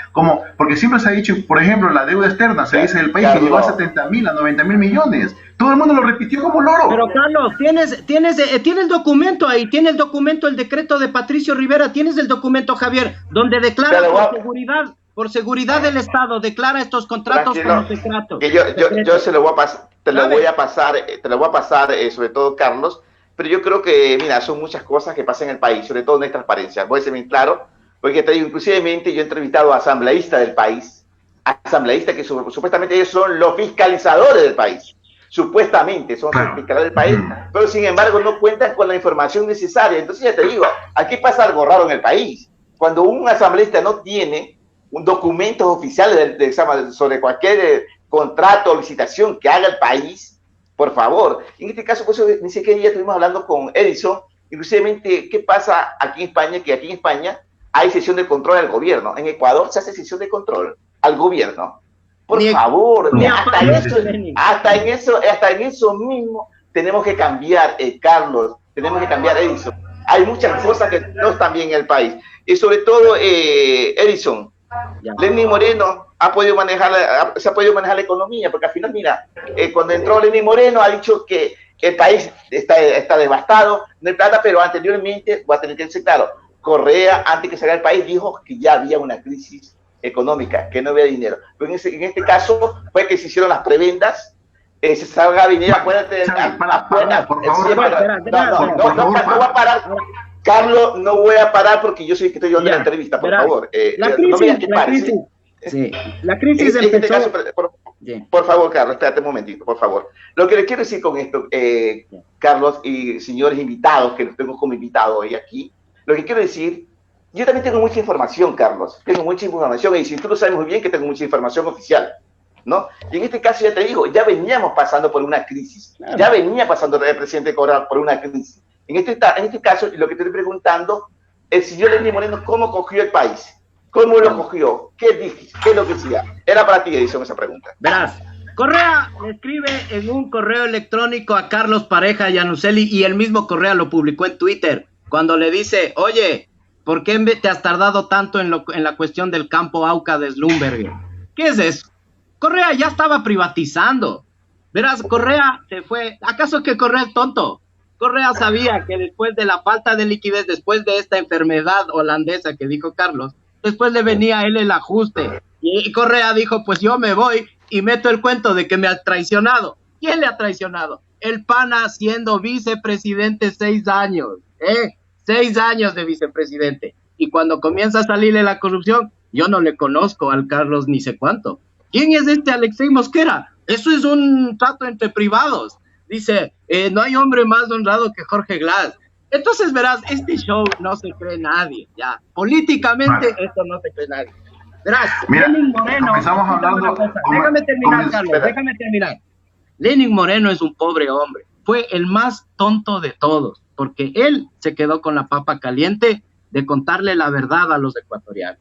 Porque siempre se ha dicho, por ejemplo, la deuda externa, se dice del país que llegó a 70.000, a 90.000 millones. Todo el mundo lo repitió como loro. Pero, Carlos, tienes el documento ahí, tiene el documento, el decreto de Patricio Rivera, tienes el documento, Javier, donde declara por seguridad del Estado, declara estos contratos como secretos. Yo se lo voy a pasar, te lo voy a pasar, sobre todo, Carlos, pero yo creo que, mira, son muchas cosas que pasan en el país, sobre todo no hay transparencia. Voy a ser bien claro, porque te digo, inclusivemente yo he entrevistado a asambleístas del país, asambleístas que supuestamente ellos son los fiscalizadores del país. Supuestamente son los fiscales del país, pero sin embargo no cuentan con la información necesaria. Entonces ya te digo, aquí pasa algo raro en el país. Cuando un asambleísta no tiene un documento oficial sobre cualquier contrato o licitación que haga el país, por favor. En este caso, por eso ni siquiera ya estuvimos hablando con Edison, inclusivemente, ¿qué pasa aquí en España? Que aquí en España hay sesión de control al gobierno. En Ecuador se hace sesión de control al gobierno. Por favor, hasta en eso mismo tenemos que cambiar, Carlos, tenemos que cambiar, Edison. Hay muchas cosas que no están bien en el país. Y sobre todo, Edison, Lenín Moreno se ha podido manejar la economía, porque al final, mira, cuando entró Lenín Moreno ha dicho que el país está devastado, no hay plata, pero anteriormente, voy a tener que decir claro, Correa, antes que saliera del país, dijo que ya había una crisis económica, que no había dinero. Pero en este caso fue que se hicieron las prebendas, se salga dinero, acuérdate. Por favor, no voy a parar. Carlos, no voy a parar porque yo soy el que estoy llevando la entrevista, por favor. La crisis empezó... Por favor, Carlos, espérate un momentito, por favor. Lo que les quiero decir con esto, Carlos y señores invitados, que los tengo como invitados hoy aquí, lo que quiero decir, yo también tengo mucha información, Carlos, tengo mucha información, y si tú lo sabes muy bien que tengo mucha información oficial, ¿no? Y en este caso, ya te digo, ya veníamos pasando por una crisis, ya venía pasando el presidente Correa por una crisis. En este caso, lo que te estoy preguntando, el señor Lenín Moreno, ¿cómo cogió el país? ¿Cómo lo cogió? ¿Qué es lo que decía? Era para ti, Edison, esa pregunta. Verás, Correa le escribe en un correo electrónico a Carlos Pareja Yanuseli y el mismo Correa lo publicó en Twitter cuando le dice, oye, ¿por qué te has tardado tanto en la cuestión del campo Auca de Slumberger? ¿Qué es eso? Correa ya estaba privatizando. Verás, Correa se fue. ¿Acaso es que Correa es tonto? Correa sabía que después de la falta de liquidez, después de esta enfermedad holandesa que dijo Carlos, después le venía a él el ajuste. Y Correa dijo, pues yo me voy y meto el cuento de que me ha traicionado. ¿Quién le ha traicionado? El pana siendo vicepresidente 6 años. 6 años de vicepresidente. Y cuando comienza a salirle la corrupción, yo no le conozco al Carlos ni sé cuánto. ¿Quién es este Alexei Mosquera? Eso es un trato entre privados. Dice, no hay hombre más honrado que Jorge Glass. Entonces verás, este show no se cree nadie, ya. Políticamente esto no se cree nadie. Verás, mira, Lenin Moreno... Estamos hablando... Déjame terminar, Carlos, déjame terminar. Lenin Moreno es un pobre hombre. Fue el más tonto de todos, porque él se quedó con la papa caliente de contarle la verdad a los ecuatorianos.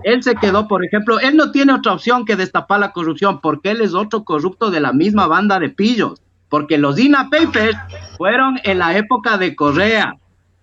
Él se quedó, por ejemplo, él no tiene otra opción que destapar la corrupción, porque él es otro corrupto de la misma banda de pillos, porque los INA Papers fueron en la época de Correa,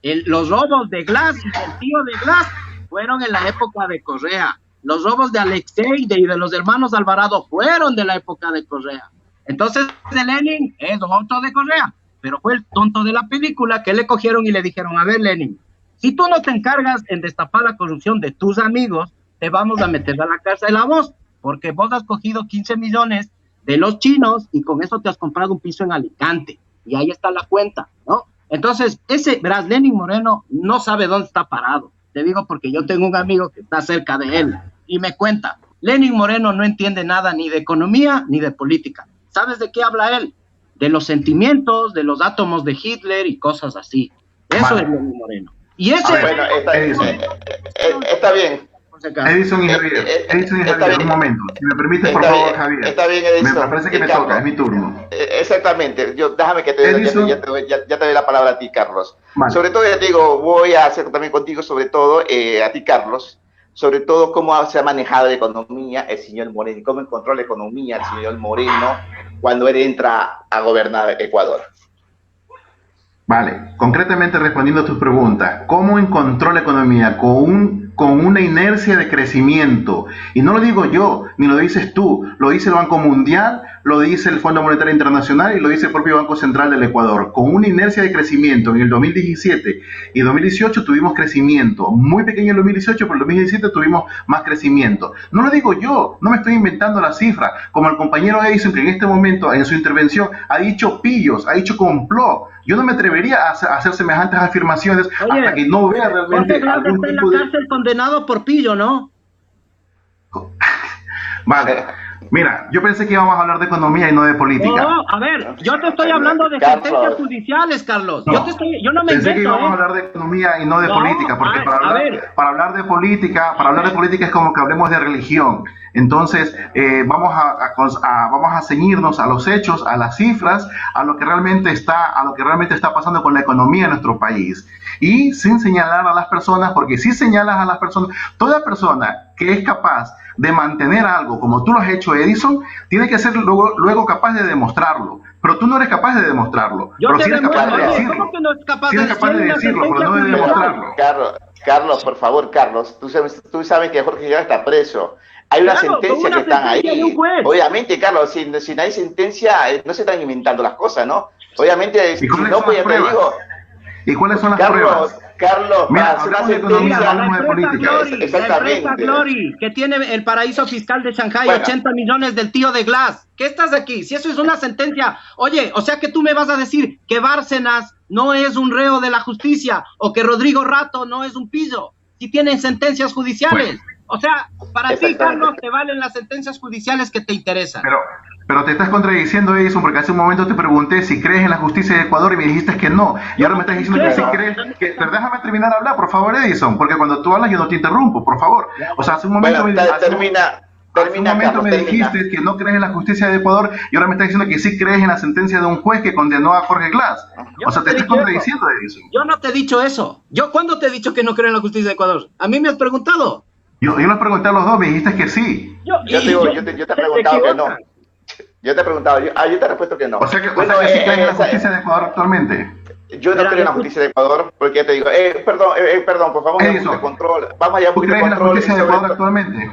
los robos de Glass y del tío de Glass fueron en la época de Correa, los robos de Alexei y de los hermanos Alvarado fueron de la época de Correa. Entonces de Lenin es otro de Correa, pero fue el tonto de la película que le cogieron y le dijeron, a ver Lenin, si tú no te encargas en destapar la corrupción de tus amigos, te vamos a meter a la cárcel a vos, porque vos has cogido 15 millones de los chinos y con eso te has comprado un piso en Alicante. Y ahí está la cuenta, ¿no? Entonces, verás, Lenin Moreno no sabe dónde está parado. Te digo porque yo tengo un amigo que está cerca de él y me cuenta, Lenin Moreno no entiende nada ni de economía ni de política. ¿Sabes de qué habla él? De los sentimientos, de los átomos de Hitler y cosas así. Eso es Lenin Moreno. Y ese... Bueno, está bien. Edison y Javier, un momento. Si me permite, por favor, Javier. Está bien, Edison. Me parece que me toca, es mi turno. Exactamente. Déjame que te doy la palabra a ti, Carlos. Vale. Sobre todo, ya te digo, voy a hacer también contigo, sobre todo, a ti, Carlos, sobre todo cómo se ha manejado la economía el señor Moreno, y cómo encontró la economía el señor Moreno cuando él entra a gobernar Ecuador. Vale, concretamente respondiendo a tus preguntas, ¿cómo encontró la economía? Con una inercia de crecimiento. Y no lo digo yo, ni lo dices tú, lo dice el Banco Mundial, lo dice el Fondo Monetario Internacional y lo dice el propio Banco Central del Ecuador. Con una inercia de crecimiento. En el 2017 y 2018 tuvimos crecimiento. Muy pequeño en el 2018, pero en el 2017 tuvimos más crecimiento. No lo digo yo, no me estoy inventando la cifra. Como el compañero Edison, que en este momento, en su intervención, ha dicho pillos, ha dicho complot. Yo no me atrevería a hacer semejantes afirmaciones. Oye, hasta que no vea realmente algún tipo de... cárcel condenado por pillo, ¿no? Vale. Mira, yo pensé que íbamos a hablar de economía y no de política. No, a ver, yo te estoy hablando de sentencias judiciales, Carlos. No, yo no me pensé invento, que íbamos a hablar de economía y no de política, porque para hablar de política es como que hablemos de religión. Entonces, vamos a ceñirnos a los hechos, a las cifras, a lo que realmente está pasando con la economía en nuestro país. Y sin señalar a las personas, porque si señalas a las personas, toda persona que es capaz de mantener algo, como tú lo has hecho, Edison, tiene que ser luego capaz de demostrarlo. Pero tú no eres capaz de demostrarlo. Yo pero sí eres capaz de decirlo. ¿Cómo que no es capaz sí eres capaz de decirlo, pero no de demostrarlo. Carlos, por favor, Carlos, tú sabes que Jorge Glass está preso. Hay una sentencia que están ahí. Obviamente, Carlos, si no hay sentencia, no se están inventando las cosas, ¿no? Obviamente, si no, pues ya te digo. ¿Y cuáles son las pruebas? Carlos, mira, hablamos de economía, hablamos de política. Exactamente. La empresa Glory, que tiene el paraíso fiscal de Shanghái, 80 millones del tío de Glass. ¿Qué estás aquí? Si eso es una sentencia, oye, o sea que tú me vas a decir que Bárcenas no es un reo de la justicia o que Rodrigo Rato no es un pillo, si tienen sentencias judiciales. Bueno. O sea, para ti, Carlos, te valen las sentencias judiciales que te interesan. Pero te estás contradiciendo, Edison, porque hace un momento te pregunté si crees en la justicia de Ecuador y me dijiste que no. Y ahora me estás diciendo que sí crees. Pero déjame terminar de hablar, por favor, Edison, porque cuando tú hablas yo no te interrumpo, por favor. O sea, hace un momento me dijiste que no crees en la justicia de Ecuador y ahora me estás diciendo que sí crees en la sentencia de un juez que condenó a Jorge Glass. O sea, te estás contradiciendo, Edison. Yo no te he dicho eso. ¿Cuándo te he dicho que no creo en la justicia de Ecuador? A mí me has preguntado. Yo les pregunté a los dos, me dijiste que sí. Yo te he preguntado que no. Yo te he preguntado, yo te he respuesto que no. O sea que sí crees en la justicia de Ecuador actualmente. Yo no creo en la justicia de Ecuador, porque ya te digo, perdón, por favor, Edison, de control. Vamos allá un ¿tú poquito de crees en la control. justicia de Ecuador actualmente?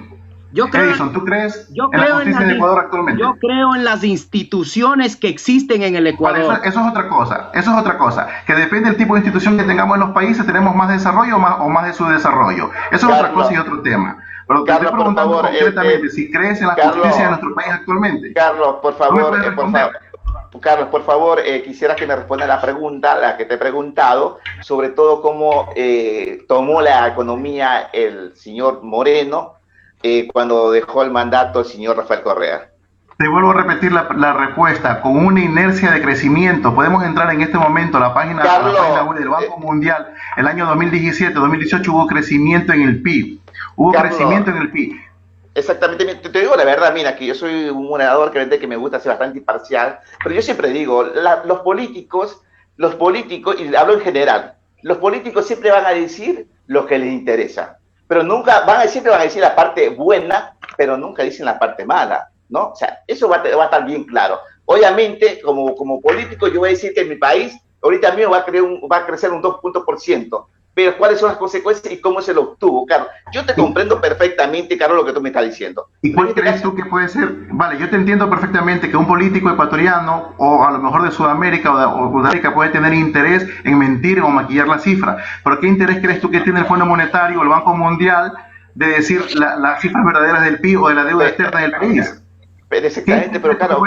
Edison, ¿tú crees en la justicia de Ecuador actualmente? Yo creo en las instituciones que existen en el Ecuador. Vale, eso es otra cosa, que depende del tipo de institución que tengamos en los países, tenemos más desarrollo o más de su desarrollo. Eso es otra cosa y otro tema. Pero te estoy preguntando concretamente si crees en la justicia de nuestro país actualmente. Carlos, por favor, Carlos, por favor, quisiera que me responda la pregunta, la que te he preguntado, sobre todo cómo tomó la economía el señor Moreno cuando dejó el mandato el señor Rafael Correa. Te vuelvo a repetir la respuesta, con una inercia de crecimiento. Podemos entrar en este momento a la página web del Banco Mundial. El año 2017-2018 hubo crecimiento en el PIB. Crecimiento en el PIB. Exactamente, te digo la verdad, mira, que yo soy un orador que me gusta ser bastante imparcial, pero yo siempre digo, los políticos, y hablo en general, los políticos siempre van a decir lo que les interesa, pero siempre van a decir la parte buena, pero nunca dicen la parte mala, ¿no? O sea, eso va a estar bien claro. Obviamente, como político, yo voy a decir que en mi país, ahorita mismo va a crecer un 2%. Pero ¿cuáles son las consecuencias y cómo se lo obtuvo, Carlos? Yo te comprendo perfectamente, Carlos, lo que tú me estás diciendo. ¿Y cuál crees tú que puede ser? Vale, yo te entiendo perfectamente que un político ecuatoriano, o a lo mejor de Sudamérica o de América, puede tener interés en mentir o maquillar la cifra. ¿Pero qué interés crees tú que tiene el Fondo Monetario o el Banco Mundial de decir las cifras verdaderas del PIB o de la deuda externa del país? Exactamente, pero Carlos,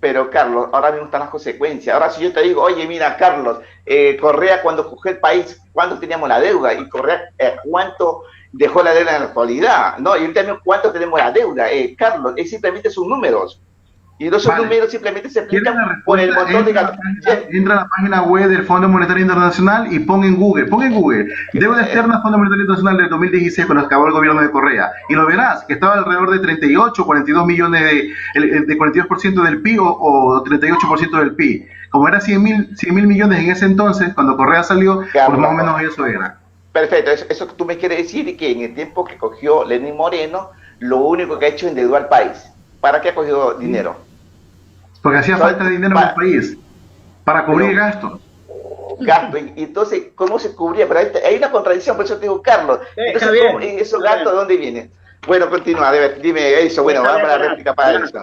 pero Carlos, ahora mismo están las consecuencias. Ahora si yo te digo, oye, mira, Carlos, Correa cuando cogió el país, ¿cuánto teníamos la deuda? Y Correa, ¿cuánto dejó la deuda en la actualidad? No, y ahorita mismo, ¿cuánto tenemos la deuda? Carlos, simplemente son números. Y esos números simplemente se explican por el montón de... Entra a la página web del Fondo Monetario Internacional y pon en Google, deuda externa Fondo Monetario Internacional del 2016 cuando acabó el gobierno de Correa, y lo verás, que estaba alrededor de 38, 42 millones de 42% del PIB o 38% del PIB. Como era 100 mil millones en ese entonces, cuando Correa salió, pues más o menos eso era. Perfecto, eso que tú me quieres decir, que en el tiempo que cogió Lenín Moreno, lo único que ha hecho es endeudar al país. ¿Para qué ha cogido dinero? Porque hacía falta de dinero en el país para cubrir gastos. Y entonces, ¿cómo se cubría? Pero hay una contradicción, por eso te digo, Carlos. Entonces, ¿esos gastos de dónde vienen? Bueno, continúa, dime eso. Bueno, vamos a la réplica para eso.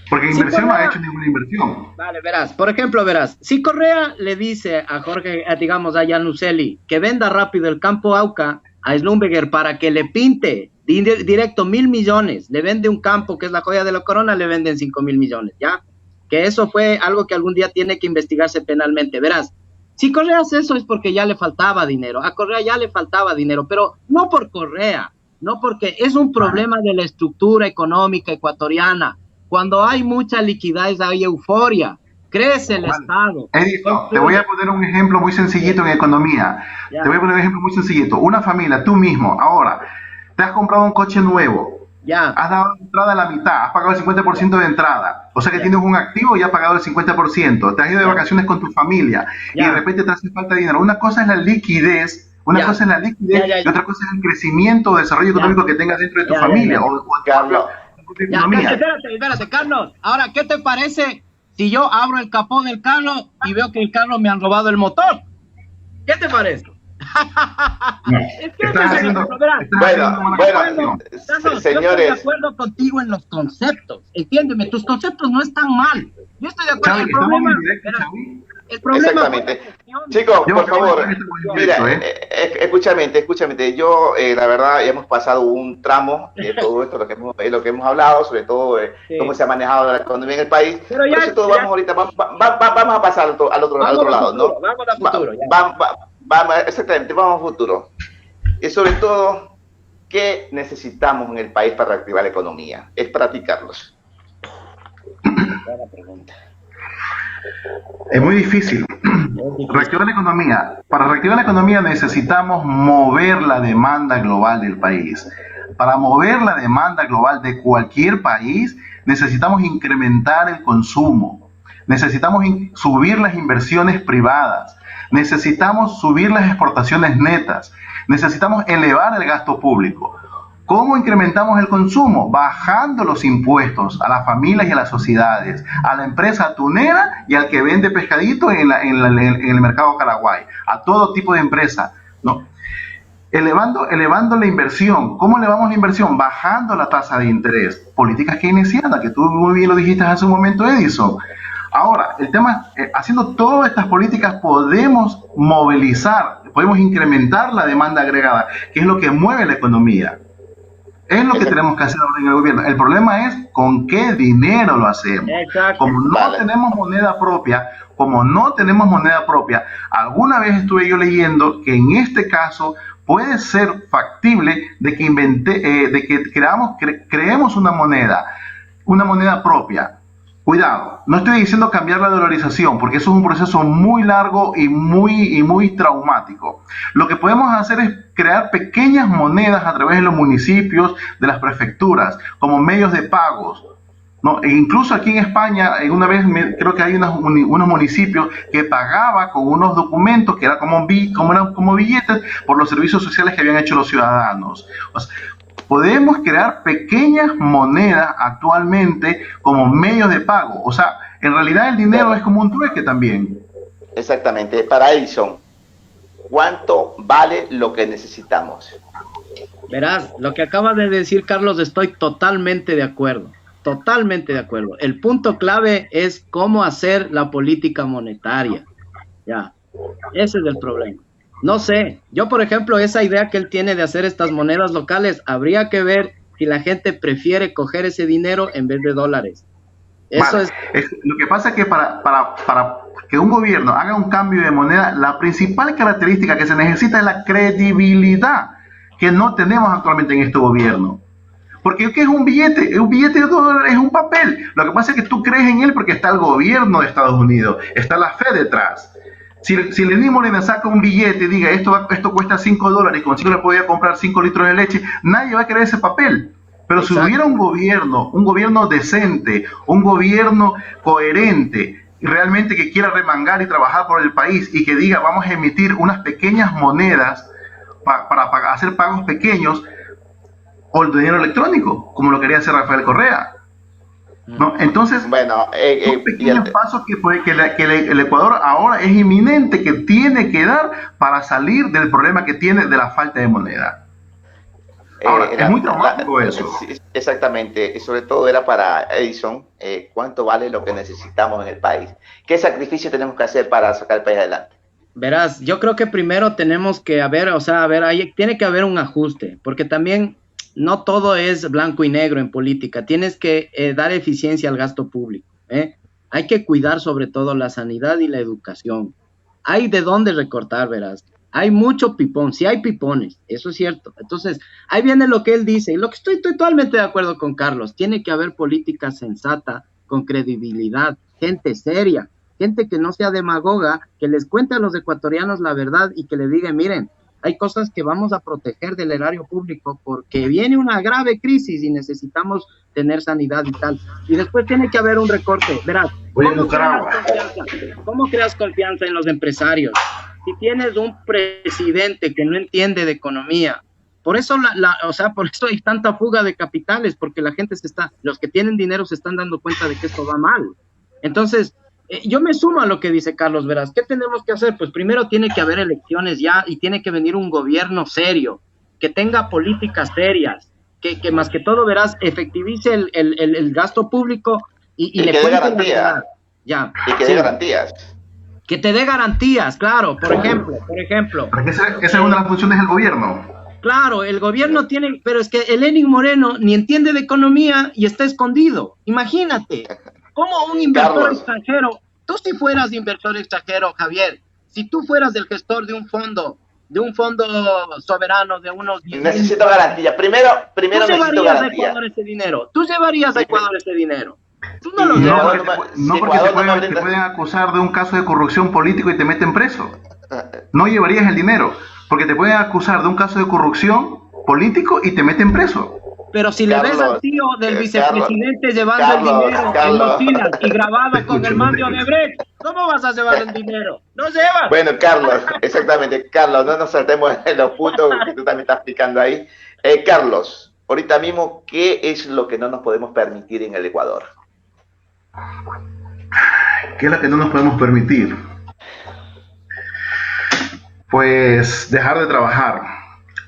Porque inversión no ha hecho ninguna inversión. Vale, verás, por ejemplo, si Correa le dice a Jorge, digamos a Yanuseli, que venda rápido el campo Auca a Schlumberger para que le pinte directo 1.000 millones, le vende un campo que es la joya de la corona, le venden 5.000 millones, ¿ya? Que eso fue algo que algún día tiene que investigarse penalmente. Verás, si Correa hace eso es porque ya le faltaba dinero, a Correa ya le faltaba dinero, pero no por Correa, no porque es un problema de la estructura económica ecuatoriana. Cuando hay mucha liquidez hay euforia, crece el Estado. Edison, te voy a poner un ejemplo muy sencillito en economía. Ya. Te voy a poner un ejemplo muy sencillito. Una familia, tú mismo, ahora, te has comprado un coche nuevo. Ya. Has dado entrada a la mitad, has pagado el 50% de entrada. O sea que tienes un activo y has pagado el 50%. Te has ido de vacaciones con tu familia y de repente te hace falta dinero. Una cosa es la liquidez, y otra cosa es el crecimiento o desarrollo económico que tengas dentro de tu familia. Carlos. Espérate, Carlos. Ahora, ¿qué te parece si yo abro el capó del carro y veo que el carro me han robado el motor? ¿Qué te parece? Es que señores, yo estoy de acuerdo contigo en los conceptos, entiéndeme, tus conceptos no están mal, yo estoy de acuerdo. El problema exactamente. Chicos, por favor, mira, escúchame, yo la verdad hemos pasado un tramo de todo esto, lo que hemos hablado, sobre todo cómo se ha manejado la economía en el país. Pero ya, por eso todo vamos a pasar al otro lado, ¿no? Vamos a futuro. Exactamente, vamos a futuro. Y sobre todo, ¿qué necesitamos en el país para reactivar la economía? Es practicarlos. Buena pregunta. Es muy difícil. Reactivar la economía. Para reactivar la economía necesitamos mover la demanda global del país. Para mover la demanda global de cualquier país, necesitamos incrementar el consumo. Necesitamos subir las inversiones privadas. Necesitamos subir las exportaciones netas. Necesitamos elevar el gasto público. ¿Cómo incrementamos el consumo? Bajando los impuestos a las familias y a las sociedades, a la empresa atunera y al que vende pescadito en el mercado Caraguay, a todo tipo de empresa, ¿no? Elevando la inversión. ¿Cómo elevamos la inversión? Bajando la tasa de interés. Políticas keynesianas, que tú muy bien lo dijiste hace un momento, Edison. Ahora, el tema, haciendo todas estas políticas podemos movilizar, podemos incrementar la demanda agregada, que es lo que mueve la economía. Es lo que tenemos que hacer ahora en el gobierno. El problema es con qué dinero lo hacemos. Exacto. Como no tenemos moneda propia, alguna vez estuve yo leyendo que en este caso puede ser factible de que creemos una moneda propia. Cuidado, no estoy diciendo cambiar la dolarización, porque eso es un proceso muy largo y muy traumático. Lo que podemos hacer es crear pequeñas monedas a través de los municipios, de las prefecturas, como medios de pagos, ¿no? E incluso aquí en España, una vez creo que hay unos municipios que pagaba con unos documentos que eran como billetes por los servicios sociales que habían hecho los ciudadanos. O sea, podemos crear pequeñas monedas actualmente como medios de pago. O sea, en realidad el dinero es como un trueque también. Exactamente. Para Edison, ¿cuánto vale lo que necesitamos? Verás, lo que acaba de decir Carlos, estoy totalmente de acuerdo. Totalmente de acuerdo. El punto clave es cómo hacer la política monetaria. Ya, ese es el problema. No sé, yo por ejemplo, esa idea que él tiene de hacer estas monedas locales, habría que ver si la gente prefiere coger ese dinero en vez de dólares. Eso vale. Lo que pasa es que para que un gobierno haga un cambio de moneda, la principal característica que se necesita es la credibilidad que no tenemos actualmente en este gobierno. Porque ¿qué es un billete? Un billete de dólares es un papel. Lo que pasa es que tú crees en él porque está el gobierno de Estados Unidos, está la Fed detrás. Si Lenín Moreno saca un billete y diga esto cuesta $5 y con 5 le podía comprar 5 litros de leche, nadie va a querer ese papel. Pero si hubiera un gobierno decente, un gobierno coherente, realmente que quiera remangar y trabajar por el país y que diga vamos a emitir unas pequeñas monedas para hacer pagos pequeños, o el dinero electrónico, como lo quería hacer Rafael Correa, ¿no? Entonces, bueno, son pequeños pasos que el Ecuador ahora es inminente que tiene que dar para salir del problema que tiene de la falta de moneda. Ahora, es muy traumático eso. Exactamente, y sobre todo era para Edison, ¿cuánto vale lo que necesitamos en el país? ¿Qué sacrificio tenemos que hacer para sacar el país adelante? Verás, yo creo que primero tenemos que tiene que haber un ajuste, porque también no todo es blanco y negro en política. Tienes que dar eficiencia al gasto público, ¿eh? Hay que cuidar sobre todo la sanidad y la educación. Hay de dónde recortar, verás. Hay mucho pipón, sí hay pipones, eso es cierto. Entonces, ahí viene lo que él dice, y lo que estoy totalmente de acuerdo con Carlos. Tiene que haber política sensata, con credibilidad, gente seria, gente que no sea demagoga, que les cuente a los ecuatorianos la verdad y que le diga, miren, hay cosas que vamos a proteger del erario público porque viene una grave crisis y necesitamos tener sanidad y tal. Y después tiene que haber un recorte. Verás, ¿cómo creas confianza en los empresarios? Si tienes un presidente que no entiende de economía, por eso por eso hay tanta fuga de capitales, porque la gente los que tienen dinero se están dando cuenta de que esto va mal. Entonces, yo me sumo a lo que dice Carlos, verás, ¿qué tenemos que hacer? Pues primero tiene que haber elecciones ya y tiene que venir un gobierno serio, que tenga políticas serias, que más que todo, verás, efectivice el gasto público y le cuente la verdad. Ya. Y que dé garantías. Que te dé garantías, claro, por ejemplo. Porque esa es una de las funciones del gobierno. Claro, el gobierno tiene, pero es que el Lenín Moreno ni entiende de economía y está escondido. Imagínate. ¿Cómo un inversor extranjero? Tú si fueras inversor extranjero, Javier, si tú fueras el gestor de un fondo soberano de unos 10 necesito garantía. Primero necesito garantía. ¿Tú llevarías a Ecuador ese dinero? Tú no lo llevas. No, porque te pueden acusar de un caso de corrupción político y te meten preso. No llevarías el dinero, porque te pueden acusar de un caso de corrupción político y te meten preso. Pero si le ves al tío del vicepresidente llevando el dinero en mochilas y grabado con el man de Odebrecht, ¿cómo vas a llevar el dinero? ¡No llevas! Bueno, Carlos, exactamente. Carlos, no nos saltemos en los puntos que tú también estás explicando ahí. Carlos, ahorita mismo, ¿qué es lo que no nos podemos permitir en el Ecuador? ¿Qué es lo que no nos podemos permitir? Pues dejar de trabajar.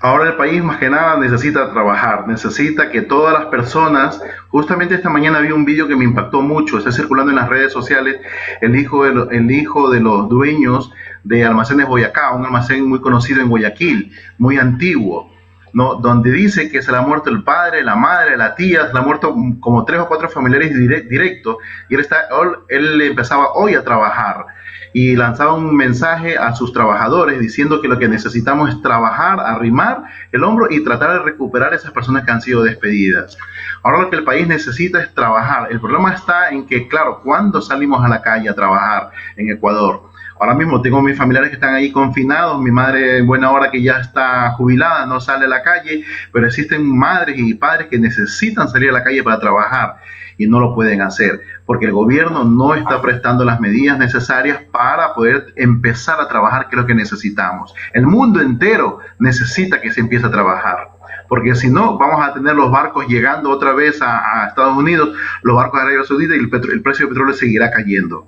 Ahora el país más que nada necesita trabajar, necesita que todas las personas, justamente esta mañana vi un vídeo que me impactó mucho, está circulando en las redes sociales, el hijo de los dueños de Almacenes Boyacá, un almacén muy conocido en Guayaquil, muy antiguo, ¿no? Donde dice que se le ha muerto el padre, la madre, la tía, se le ha muerto como 3 o 4 familiares directos, y él empezaba hoy a trabajar y lanzaba un mensaje a sus trabajadores diciendo que lo que necesitamos es trabajar, arrimar el hombro y tratar de recuperar a esas personas que han sido despedidas. Ahora lo que el país necesita es trabajar. El problema está en que, claro, ¿cuándo salimos a la calle a trabajar en Ecuador? Ahora mismo tengo mis familiares que están ahí confinados, mi madre en buena hora que ya está jubilada, no sale a la calle, pero existen madres y padres que necesitan salir a la calle para trabajar y no lo pueden hacer, porque el gobierno no está prestando las medidas necesarias para poder empezar a trabajar, que es lo que necesitamos. El mundo entero necesita que se empiece a trabajar, porque si no vamos a tener los barcos llegando otra vez a Estados Unidos, los barcos de Arabia Saudita, y el precio del petróleo seguirá cayendo.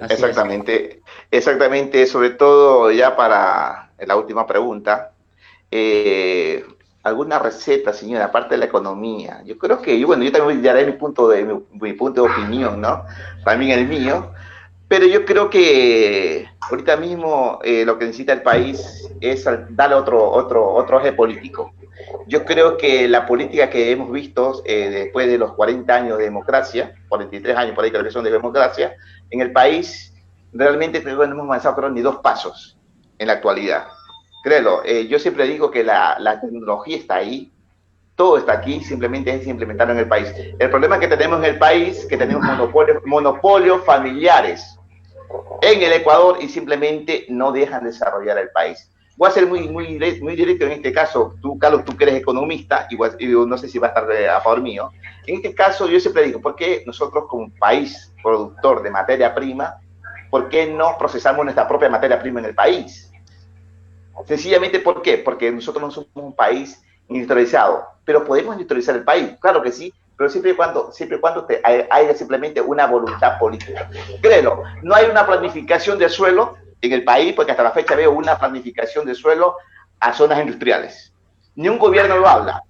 Exactamente, sobre todo ya para la última pregunta, alguna receta, señora, aparte de la economía. Yo creo que, yo también daré mi punto de opinión, ¿no? También el mío, pero yo creo que ahorita mismo lo que necesita el país es darle otro eje político. Yo creo que la política que hemos visto después de los 40 años de democracia, 43 años por ahí creo que son de democracia, en el país realmente no hemos avanzado, creo, ni 2 pasos en la actualidad. Créelo, yo siempre digo que la tecnología está ahí, todo está aquí, simplemente es implementarlo en el país. El problema que tenemos en el país, que tenemos monopolios familiares en el Ecuador y simplemente no dejan desarrollar el país. Voy a ser muy directo en este caso. Tú, Carlos, tú que eres economista, y no sé si va a estar a favor mío. En este caso, yo siempre digo, ¿por qué nosotros como país productor de materia prima, por qué no procesamos nuestra propia materia prima en el país? Sencillamente, ¿por qué? Porque nosotros no somos un país industrializado, pero podemos industrializar el país, claro que sí, pero siempre y cuando haya simplemente una voluntad política. Créelo, no hay una planificación de suelo en el país, porque hasta la fecha veo una planificación de suelo a zonas industriales. Ni un gobierno lo habla,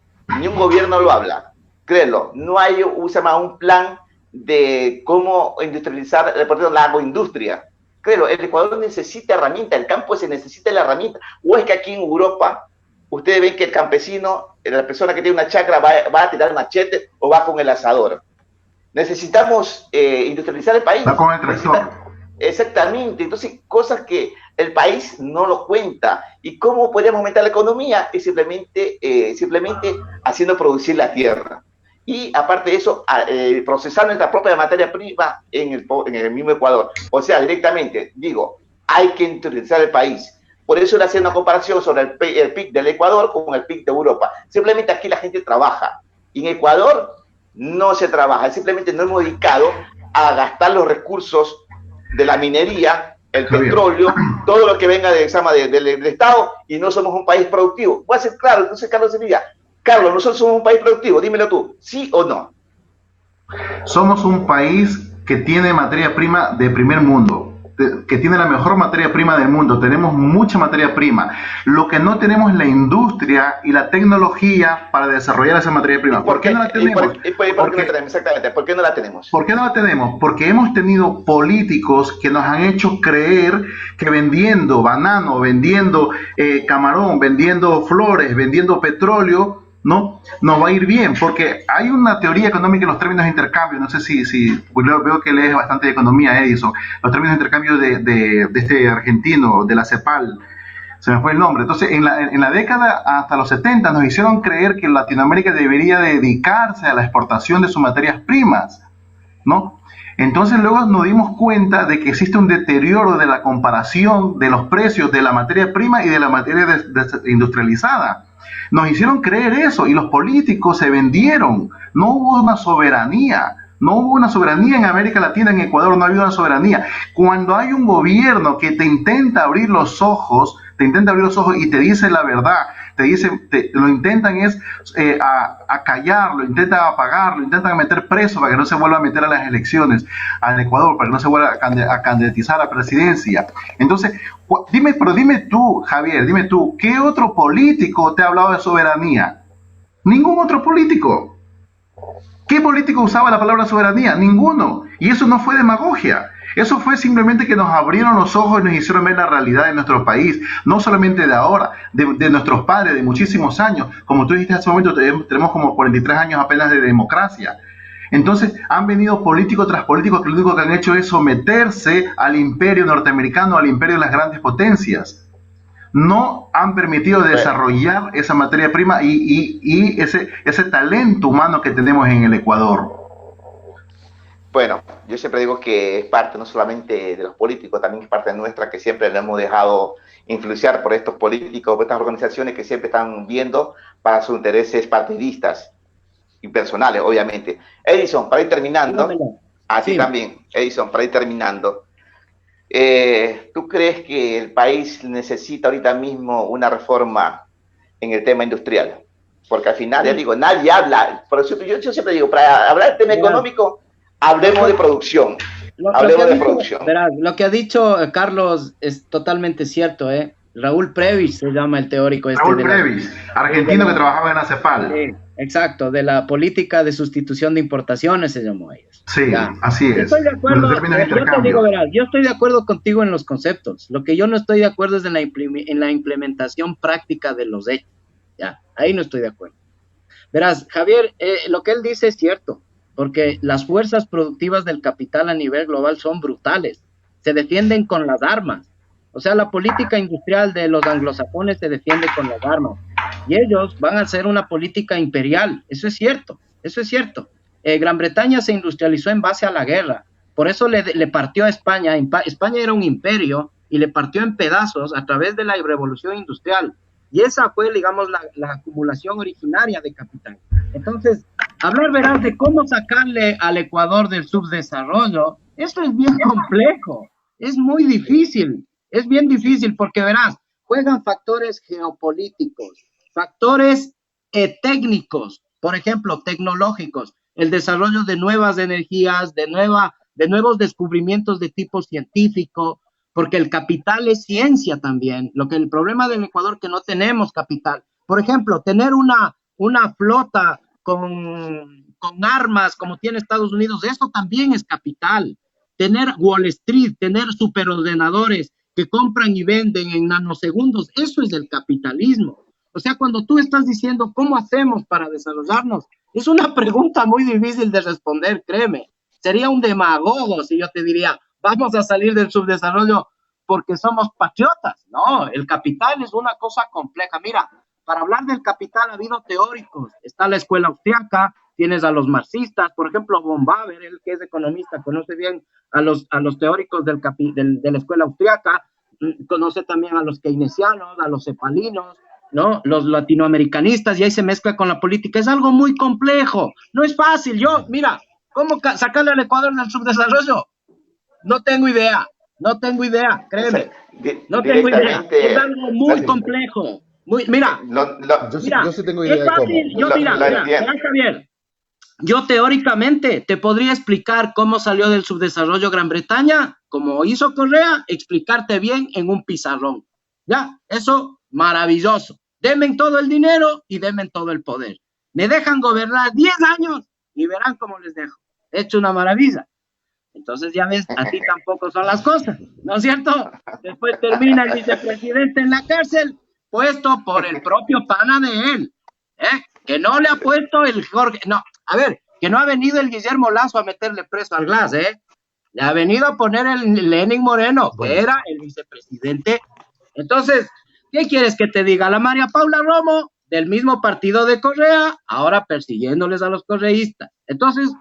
créelo, no hay un plan de cómo industrializar la agroindustria. Créelo, el Ecuador necesita herramientas, el campo se necesita la herramienta. O es que aquí en Europa, ustedes ven que el campesino, la persona que tiene una chacra, va a tirar un machete o va con el asador. Necesitamos industrializar el país. Va con el tractor. Exactamente, entonces cosas que el país no lo cuenta. ¿Y cómo podríamos aumentar la economía? Es simplemente haciendo producir la tierra. Y aparte de eso, procesar nuestra propia materia prima en el mismo Ecuador. O sea, directamente, digo, hay que industrializar el país. Por eso le hacía una comparación sobre el PIB del Ecuador con el PIB de Europa. Simplemente aquí la gente trabaja. Y en Ecuador no se trabaja. Simplemente no hemos dedicado a gastar los recursos de la minería, el petróleo, todo lo que venga del Estado, y no somos un país productivo. Voy a ser claro, entonces Carlos Sevilla. Carlos, nosotros somos un país productivo, dímelo tú, ¿sí o no? Somos un país que tiene materia prima de primer mundo, que tiene la mejor materia prima del mundo, tenemos mucha materia prima. Lo que no tenemos es la industria y la tecnología para desarrollar esa materia prima. ¿Por qué no la tenemos? ¿Por qué no la tenemos? Exactamente, ¿por qué no la tenemos? ¿Por qué no la tenemos? Porque hemos tenido políticos que nos han hecho creer que vendiendo banano, vendiendo camarón, vendiendo flores, vendiendo petróleo, no va a ir bien, porque hay una teoría económica en los términos de intercambio. No sé si pues veo que lees bastante de economía, Edison, los términos de intercambio de este argentino, de la CEPAL, se me fue el nombre. Entonces, en la década hasta los 70 nos hicieron creer que Latinoamérica debería dedicarse a la exportación de sus materias primas, ¿no? Entonces luego nos dimos cuenta de que existe un deterioro de la comparación de los precios de la materia prima y de la materia industrializada. Nos hicieron creer eso y los políticos se vendieron. No hubo una soberanía. No hubo una soberanía en América Latina, en Ecuador no ha habido una soberanía. Cuando hay un gobierno que te intenta abrir los ojos, te intenta abrir los ojos y te dice la verdad, lo intentan es a callar, lo intentan apagar, lo intentan meter preso para que no se vuelva a meter a las elecciones al Ecuador, para que no se vuelva a candidatizar a la presidencia. Entonces, dime tú, Javier, dime tú, ¿qué otro político te ha hablado de soberanía? Ningún otro político. ¿Qué político usaba la palabra soberanía? Ninguno. Y eso no fue demagogia. Eso fue simplemente que nos abrieron los ojos y nos hicieron ver la realidad de nuestro país. No solamente de ahora, de nuestros padres, de muchísimos años. Como tú dijiste hace un momento, tenemos como 43 años apenas de democracia. Entonces han venido político tras político que lo único que han hecho es someterse al imperio norteamericano, al imperio de las grandes potencias. No han permitido desarrollar esa materia prima y ese talento humano que tenemos en el Ecuador. Bueno, yo siempre digo que es parte no solamente de los políticos, también es parte nuestra, que siempre le hemos dejado influenciar por estos políticos, por estas organizaciones que siempre están viendo para sus intereses partidistas y personales, obviamente. Edison, para ir terminando, así también, Edison, para ir terminando, ¿tú crees que el país necesita ahorita mismo una reforma en el tema industrial? Porque al final, ya digo, nadie habla, por eso yo siempre digo, para hablar del tema económico, hablemos de producción. Verás, lo que ha dicho Carlos es totalmente cierto, Raúl Prebisch se llama el teórico este. Raúl Prebisch, argentino que trabajaba en la CEPAL. Sí, exacto, de la política de sustitución de importaciones se llamó a ellos. Sí, ya. Así es. Estoy de acuerdo, yo te digo, verás, yo estoy de acuerdo contigo en los conceptos. Lo que yo no estoy de acuerdo es en la implementación práctica de los hechos. Ya, ahí no estoy de acuerdo. Verás, Javier, lo que él dice es cierto, porque las fuerzas productivas del capital a nivel global son brutales. Se defienden con las armas. O sea, la política industrial de los anglosajones se defiende con las armas. Y ellos van a hacer una política imperial. Eso es cierto, eso es cierto. Gran Bretaña se industrializó en base a la guerra. Por eso le partió a España. España era un imperio y le partió en pedazos a través de la revolución industrial. Y esa fue, digamos, la acumulación originaria de capital. Entonces, hablar, verás, de cómo sacarle al Ecuador del subdesarrollo, esto es bien complejo. Es muy difícil. Es bien difícil porque, verás, juegan factores geopolíticos, factores técnicos, por ejemplo, tecnológicos, el desarrollo de nuevas energías, de nuevos descubrimientos de tipo científico, porque el capital es ciencia también. El problema del Ecuador es que no tenemos capital. Por ejemplo, tener una flota con armas como tiene Estados Unidos, eso también es capital. Tener Wall Street, tener superordenadores que compran y venden en nanosegundos, eso es el capitalismo. O sea, cuando tú estás diciendo cómo hacemos para desarrollarnos, es una pregunta muy difícil de responder, créeme. Sería un demagogo si yo te diría, vamos a salir del subdesarrollo porque somos patriotas. No, el capital es una cosa compleja. Mira, para hablar del capital ha habido teóricos. Está la escuela austriaca, tienes a los marxistas, por ejemplo, von Baber, él que es economista, conoce bien a los teóricos de la escuela austriaca, conoce también a los keynesianos, a los cepalinos, ¿no? Los latinoamericanistas, y ahí se mezcla con la política. Es algo muy complejo, no es fácil. Mira, ¿cómo sacarle al Ecuador del subdesarrollo? No tengo idea, créeme. No tengo idea, es algo muy complejo. Mira, yo sí tengo idea es fácil. Mira, Javier, yo teóricamente te podría explicar cómo salió del subdesarrollo Gran Bretaña, como hizo Correa, explicarte bien en un pizarrón. Ya, eso, maravilloso. Denme todo el dinero y denme todo el poder. Me dejan gobernar 10 años y verán cómo les dejo. He hecho una maravilla. Entonces, ya ves, así tampoco son las cosas, ¿no es cierto? Después termina el vicepresidente en la cárcel, puesto por el propio pana de él, que no le ha puesto el Jorge, no, a ver, que no ha venido el Guillermo Lazo a meterle preso al Glass, le ha venido a poner el Lenin Moreno, que era el vicepresidente. Entonces, ¿qué quieres que te diga? La María Paula Romo, del mismo partido de Correa, ahora persiguiéndoles a los correístas. Entonces,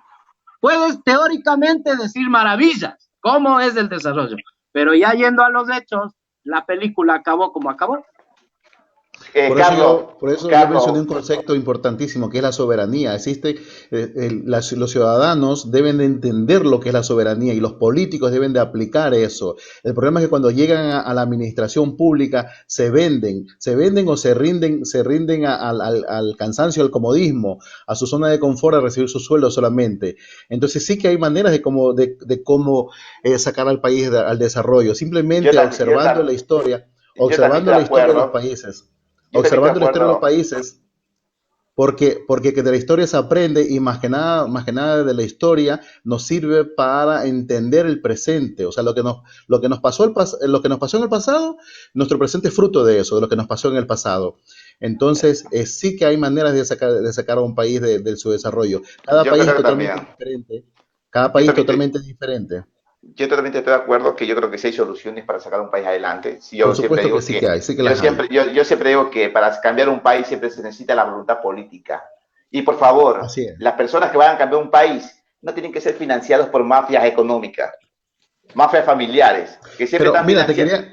puedes teóricamente decir maravillas, cómo es el desarrollo, pero ya yendo a los hechos, la película acabó como acabó. Carlos, Por eso yo mencioné Carlos, un concepto importantísimo que es la soberanía. Los ciudadanos deben de entender lo que es la soberanía y los políticos deben de aplicar eso. El problema es que cuando llegan a la administración pública se venden o se rinden al cansancio, al comodismo, a su zona de confort, a recibir su sueldo solamente. Entonces sí que hay maneras de cómo sacar al país al desarrollo, yo simplemente también, yo también observando estoy la de historia de los acuerdo. países, Yo también estoy de observando la historia de los acuerdo. países, porque que de la historia se aprende y más que nada de la historia nos sirve para entender el presente. O sea, lo que nos pasó lo que nos pasó en el pasado, nuestro presente es fruto de eso, de lo que nos pasó en el pasado. Entonces, sí que hay maneras de sacar a un país de su desarrollo. Cada Yo país es creo que totalmente también. diferente. Cada Yo país también, totalmente diferente. yo totalmente estoy de acuerdo que yo creo que sí hay soluciones para sacar un país adelante. Sí, Por supuesto que sí que hay, sí que las hay. yo siempre digo que para cambiar un país siempre se necesita la voluntad política. Y por favor, Así es. las personas que vayan a cambiar un país no tienen que ser financiados por mafias económicas, mafias familiares, que siempre Pero están mira, financiando.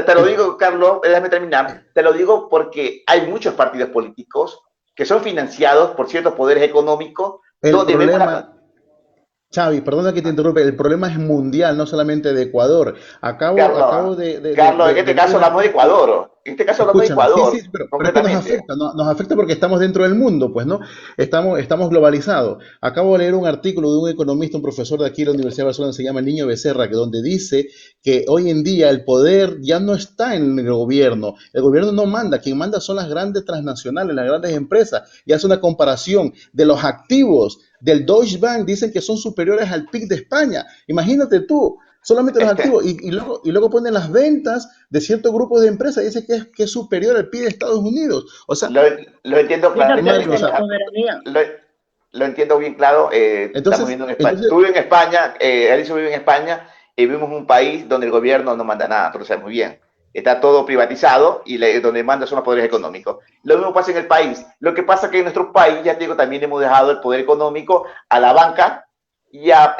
Te lo digo, Carlos, déjame terminar. Te lo digo porque hay muchos partidos políticos que son financiados por ciertos poderes económicos el donde vemos la... problema, Xavi, perdona que te interrumpa, el problema es mundial, no solamente de Ecuador. Carlos, Carlos, en De este ver caso un hablamos de artículo. Ecuador. En este caso hablamos de Escúchame, sí, sí, Ecuador, pero es que nos concretamente. afecta, nos afecta porque estamos dentro del mundo, pues, ¿no? Estamos globalizados. Acabo de leer un artículo de un economista, un profesor de aquí de la Universidad de Barcelona, se llama el Niño Becerra, que donde dice que hoy en día el poder ya no está en el gobierno no manda, quien manda son las grandes transnacionales, las grandes empresas, y hace una comparación de los activos del Deutsche Bank, dicen que son superiores al PIB de España. Imagínate tú, solamente los Este, activos y luego ponen las ventas de ciertos grupos de empresas y dice que es superior al PIB de Estados Unidos. O sea, lo, lo entiendo Fíjate Mario, o claramente. que la sea, soberanía, Lo, lo entiendo bien claro. Estamos viviendo en España. entonces, Tú vives en España, Alicia vive en España y vivimos en un país donde el gobierno no manda nada, pero sabes muy bien. Está todo privatizado y donde manda son los poderes económicos. Lo mismo pasa en el país. Lo que pasa es que en nuestro país, ya te digo, también hemos dejado el poder económico a la banca a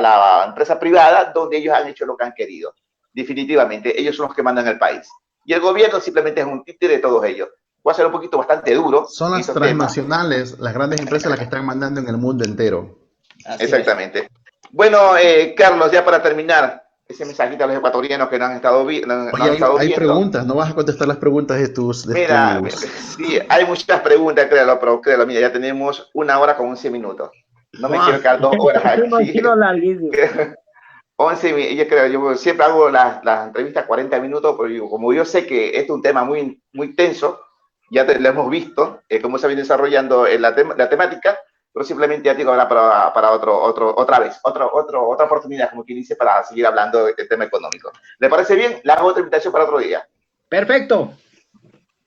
la empresa privada, donde ellos han hecho lo que han querido. Definitivamente, ellos son los que mandan el país. Y el gobierno simplemente es un títere de todos ellos. Voy a ser un poquito bastante duro son en las estos temas. transnacionales, las grandes empresas las que están mandando en el mundo entero. así es. Exactamente. Bueno, Carlos, ya para terminar, ese mensajito a los ecuatorianos que no han estado, no Oye, han estado hay viendo. preguntas, no vas a contestar las preguntas Mira, sí, hay muchas preguntas, créalo, pero créalo, mira, ya tenemos 1 hora con 11 minutos. No me quiero ¡Guau! quedar 2 horas Sí, no, aquí. sí, no, larguísimo. 11, yo creo, yo siempre hago las entrevistas 40 minutos, pero como yo sé que este es un tema muy, muy tenso, ya lo hemos visto, cómo se viene desarrollando la temática, pero simplemente ya digo, ahora para otra oportunidad, como quien dice, para seguir hablando del tema económico. ¿Le parece bien? Le hago otra invitación para otro día, Perfecto.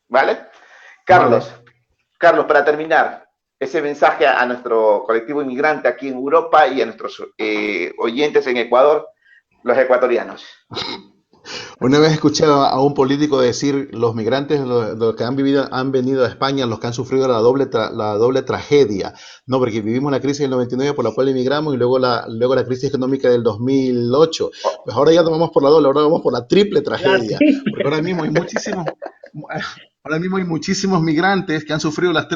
¿vale? Carlos, Carlos, para terminar, ese mensaje a nuestro colectivo inmigrante aquí en Europa y a nuestros oyentes en Ecuador, los ecuatorianos. Una vez escuché a un político decir, los migrantes, los que han venido a España, los que han sufrido la doble tragedia, no, porque vivimos la crisis del 99 por la cual emigramos y luego la crisis económica del 2008. Pues ahora ya no vamos por la doble, ahora vamos por la triple tragedia, porque ahora mismo hay muchísimos migrantes que han sufrido las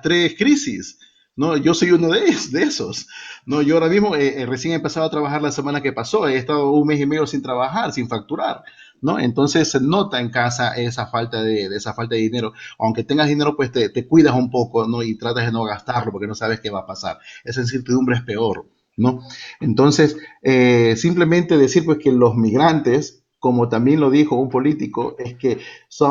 tres crisis. No, yo soy uno de esos. No, yo ahora mismo recién he empezado a trabajar la semana que pasó. He estado 1 mes y medio sin trabajar, sin facturar, ¿no? Entonces se nota en casa esa falta de dinero. Aunque tengas dinero, pues te cuidas un poco, ¿no? Y tratas de no gastarlo porque no sabes qué va a pasar. Esa incertidumbre es peor, ¿no? Entonces, simplemente decir pues que los migrantes, como también lo dijo un político, es que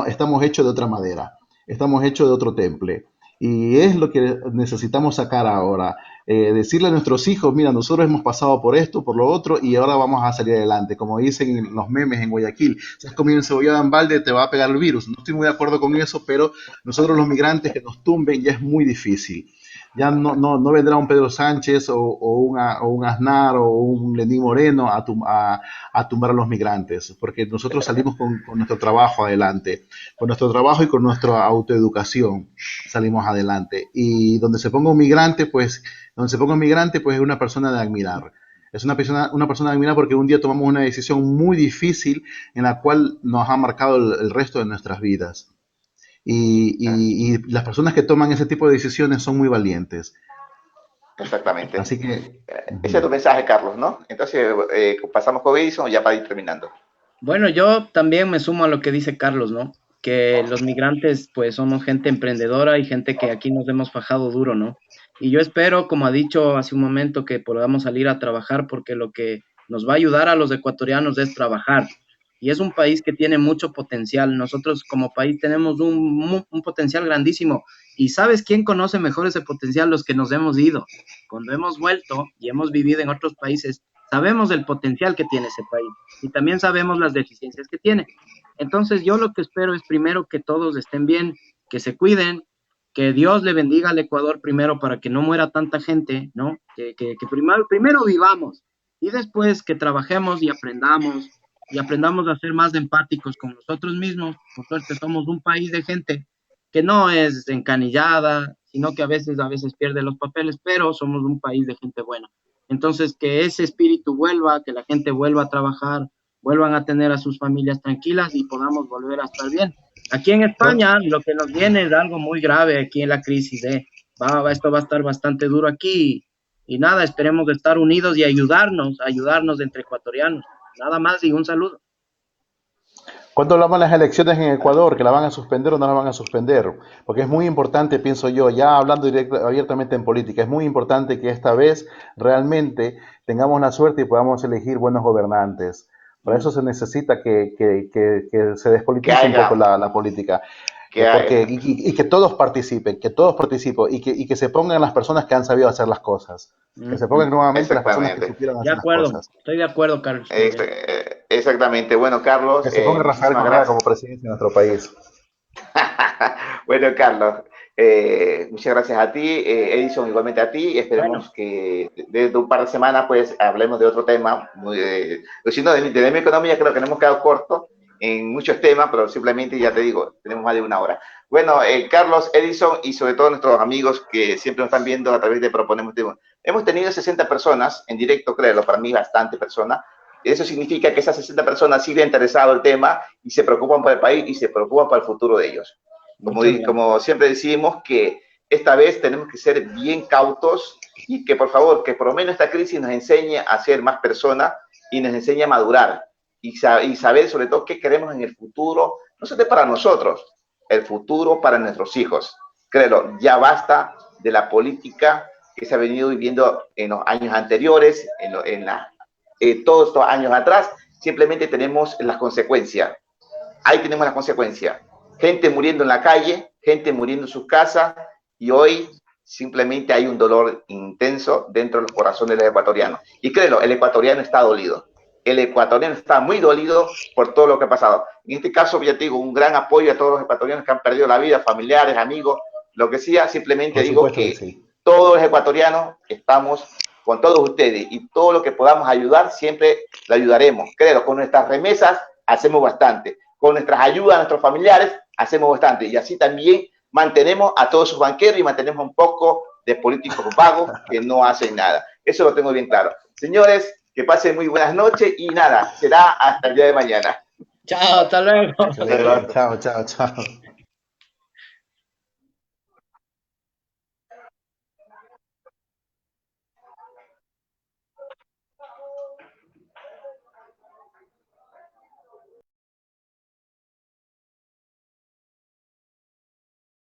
estamos hechos de otra madera, estamos hechos de otro temple. Y es lo que necesitamos sacar ahora. Decirle a nuestros hijos, mira, nosotros hemos pasado por esto, por lo otro, y ahora vamos a salir adelante. Como dicen en los memes en Guayaquil, si has comido encebollada en balde, te va a pegar el virus. No estoy muy de acuerdo con eso, pero nosotros los migrantes que nos tumben ya es muy difícil. Ya no vendrá un Pedro Sánchez o un Aznar o un Lenín Moreno a tumbar a los migrantes, porque nosotros salimos con nuestro trabajo adelante, con nuestro trabajo y con nuestra autoeducación salimos adelante. Y donde se ponga un migrante, pues es una persona de admirar. Es una persona de admirar porque un día tomamos una decisión muy difícil en la cual nos ha marcado el resto de nuestras vidas. y las personas que toman ese tipo de decisiones son muy valientes. Exactamente. Así que... Ese es tu mensaje, Carlos, ¿no? Entonces, pasamos con Edison ya para ir terminando. Bueno, yo también me sumo a lo que dice Carlos, ¿no? Que los migrantes, pues, somos gente emprendedora y gente que aquí nos hemos fajado duro, ¿no? Y yo espero, como ha dicho hace un momento, que podamos salir a trabajar porque lo que nos va a ayudar a los ecuatorianos es trabajar. Y es un país que tiene mucho potencial. Nosotros como país tenemos un potencial grandísimo. ¿Y sabes quién conoce mejor ese potencial? Los que nos hemos ido. Cuando hemos vuelto y hemos vivido en otros países, sabemos el potencial que tiene ese país y también sabemos las deficiencias que tiene. Entonces yo lo que espero es primero que todos estén bien, que se cuiden, que Dios le bendiga al Ecuador primero para que no muera tanta gente, ¿no? Que primero vivamos y después que trabajemos y aprendamos a ser más empáticos con nosotros mismos. Por suerte somos un país de gente que no es encanillada, sino que a veces pierde los papeles, pero somos un país de gente buena. Entonces, que ese espíritu vuelva, que la gente vuelva a trabajar, vuelvan a tener a sus familias tranquilas y podamos volver a estar bien. Aquí en España, lo que nos viene es algo muy grave aquí en la crisis. Esto va a estar bastante duro aquí y nada, esperemos de estar unidos y ayudarnos entre ecuatorianos. Nada más y un saludo. ¿Cuándo hablamos de las elecciones en Ecuador? ¿Que la van a suspender o no la van a suspender? Porque es muy importante, pienso yo, ya hablando abiertamente en política, es muy importante que esta vez realmente tengamos la suerte y podamos elegir buenos gobernantes. Para eso se necesita que se despolitice un poco la política. Y que todos participen, y que se pongan las personas que han sabido hacer las cosas. Que se pongan nuevamente las personas que supieron hacer las cosas. Estoy de acuerdo, Carlos. Exactamente. Bueno, Carlos. Que se ponga Rafael Correa como presidente de nuestro país. Bueno, Carlos, muchas gracias a ti, Edison, igualmente a ti. Esperemos que desde un par de semanas pues hablemos de otro tema. Si no, de mi economía creo que nos hemos quedado cortos en muchos temas, pero simplemente, ya te digo, tenemos más de una hora. Bueno, Carlos, Edison y sobre todo nuestros amigos que siempre nos están viendo a través de Proponemos. Hemos tenido 60 personas en directo, créelo, para mí bastante personas. Eso significa que esas 60 personas siguen interesado el tema y se preocupan por el país y se preocupan por el futuro de ellos. Como siempre decimos, que esta vez tenemos que ser bien cautos y que por favor, que por lo menos esta crisis nos enseñe a ser más personas y nos enseñe a madurar y saber sobre todo qué queremos en el futuro, no solo para nosotros, el futuro para nuestros hijos. Créelo, ya basta de la política que se ha venido viviendo en los años anteriores, todos estos años atrás. Simplemente tenemos las consecuencias. Ahí tenemos las consecuencias. Gente muriendo en la calle, gente muriendo en sus casas, y hoy simplemente hay un dolor intenso dentro de los corazones de los ecuatorianos. Y créelo, el ecuatoriano está dolido. El ecuatoriano está muy dolido por todo lo que ha pasado. En este caso, ya te digo, un gran apoyo a todos los ecuatorianos que han perdido la vida, familiares, amigos, lo que sea. Simplemente digo que sí, todos los ecuatorianos estamos con todos ustedes y todo lo que podamos ayudar, siempre lo ayudaremos. Créelo, con nuestras remesas hacemos bastante. Con nuestras ayudas a nuestros familiares hacemos bastante. Y así también mantenemos a todos sus banqueros y mantenemos un poco de políticos vagos que no hacen nada. Eso lo tengo bien claro. Señores, que pasen muy buenas noches y nada, será hasta el día de mañana. Chao, hasta luego. Chao, chao, chao.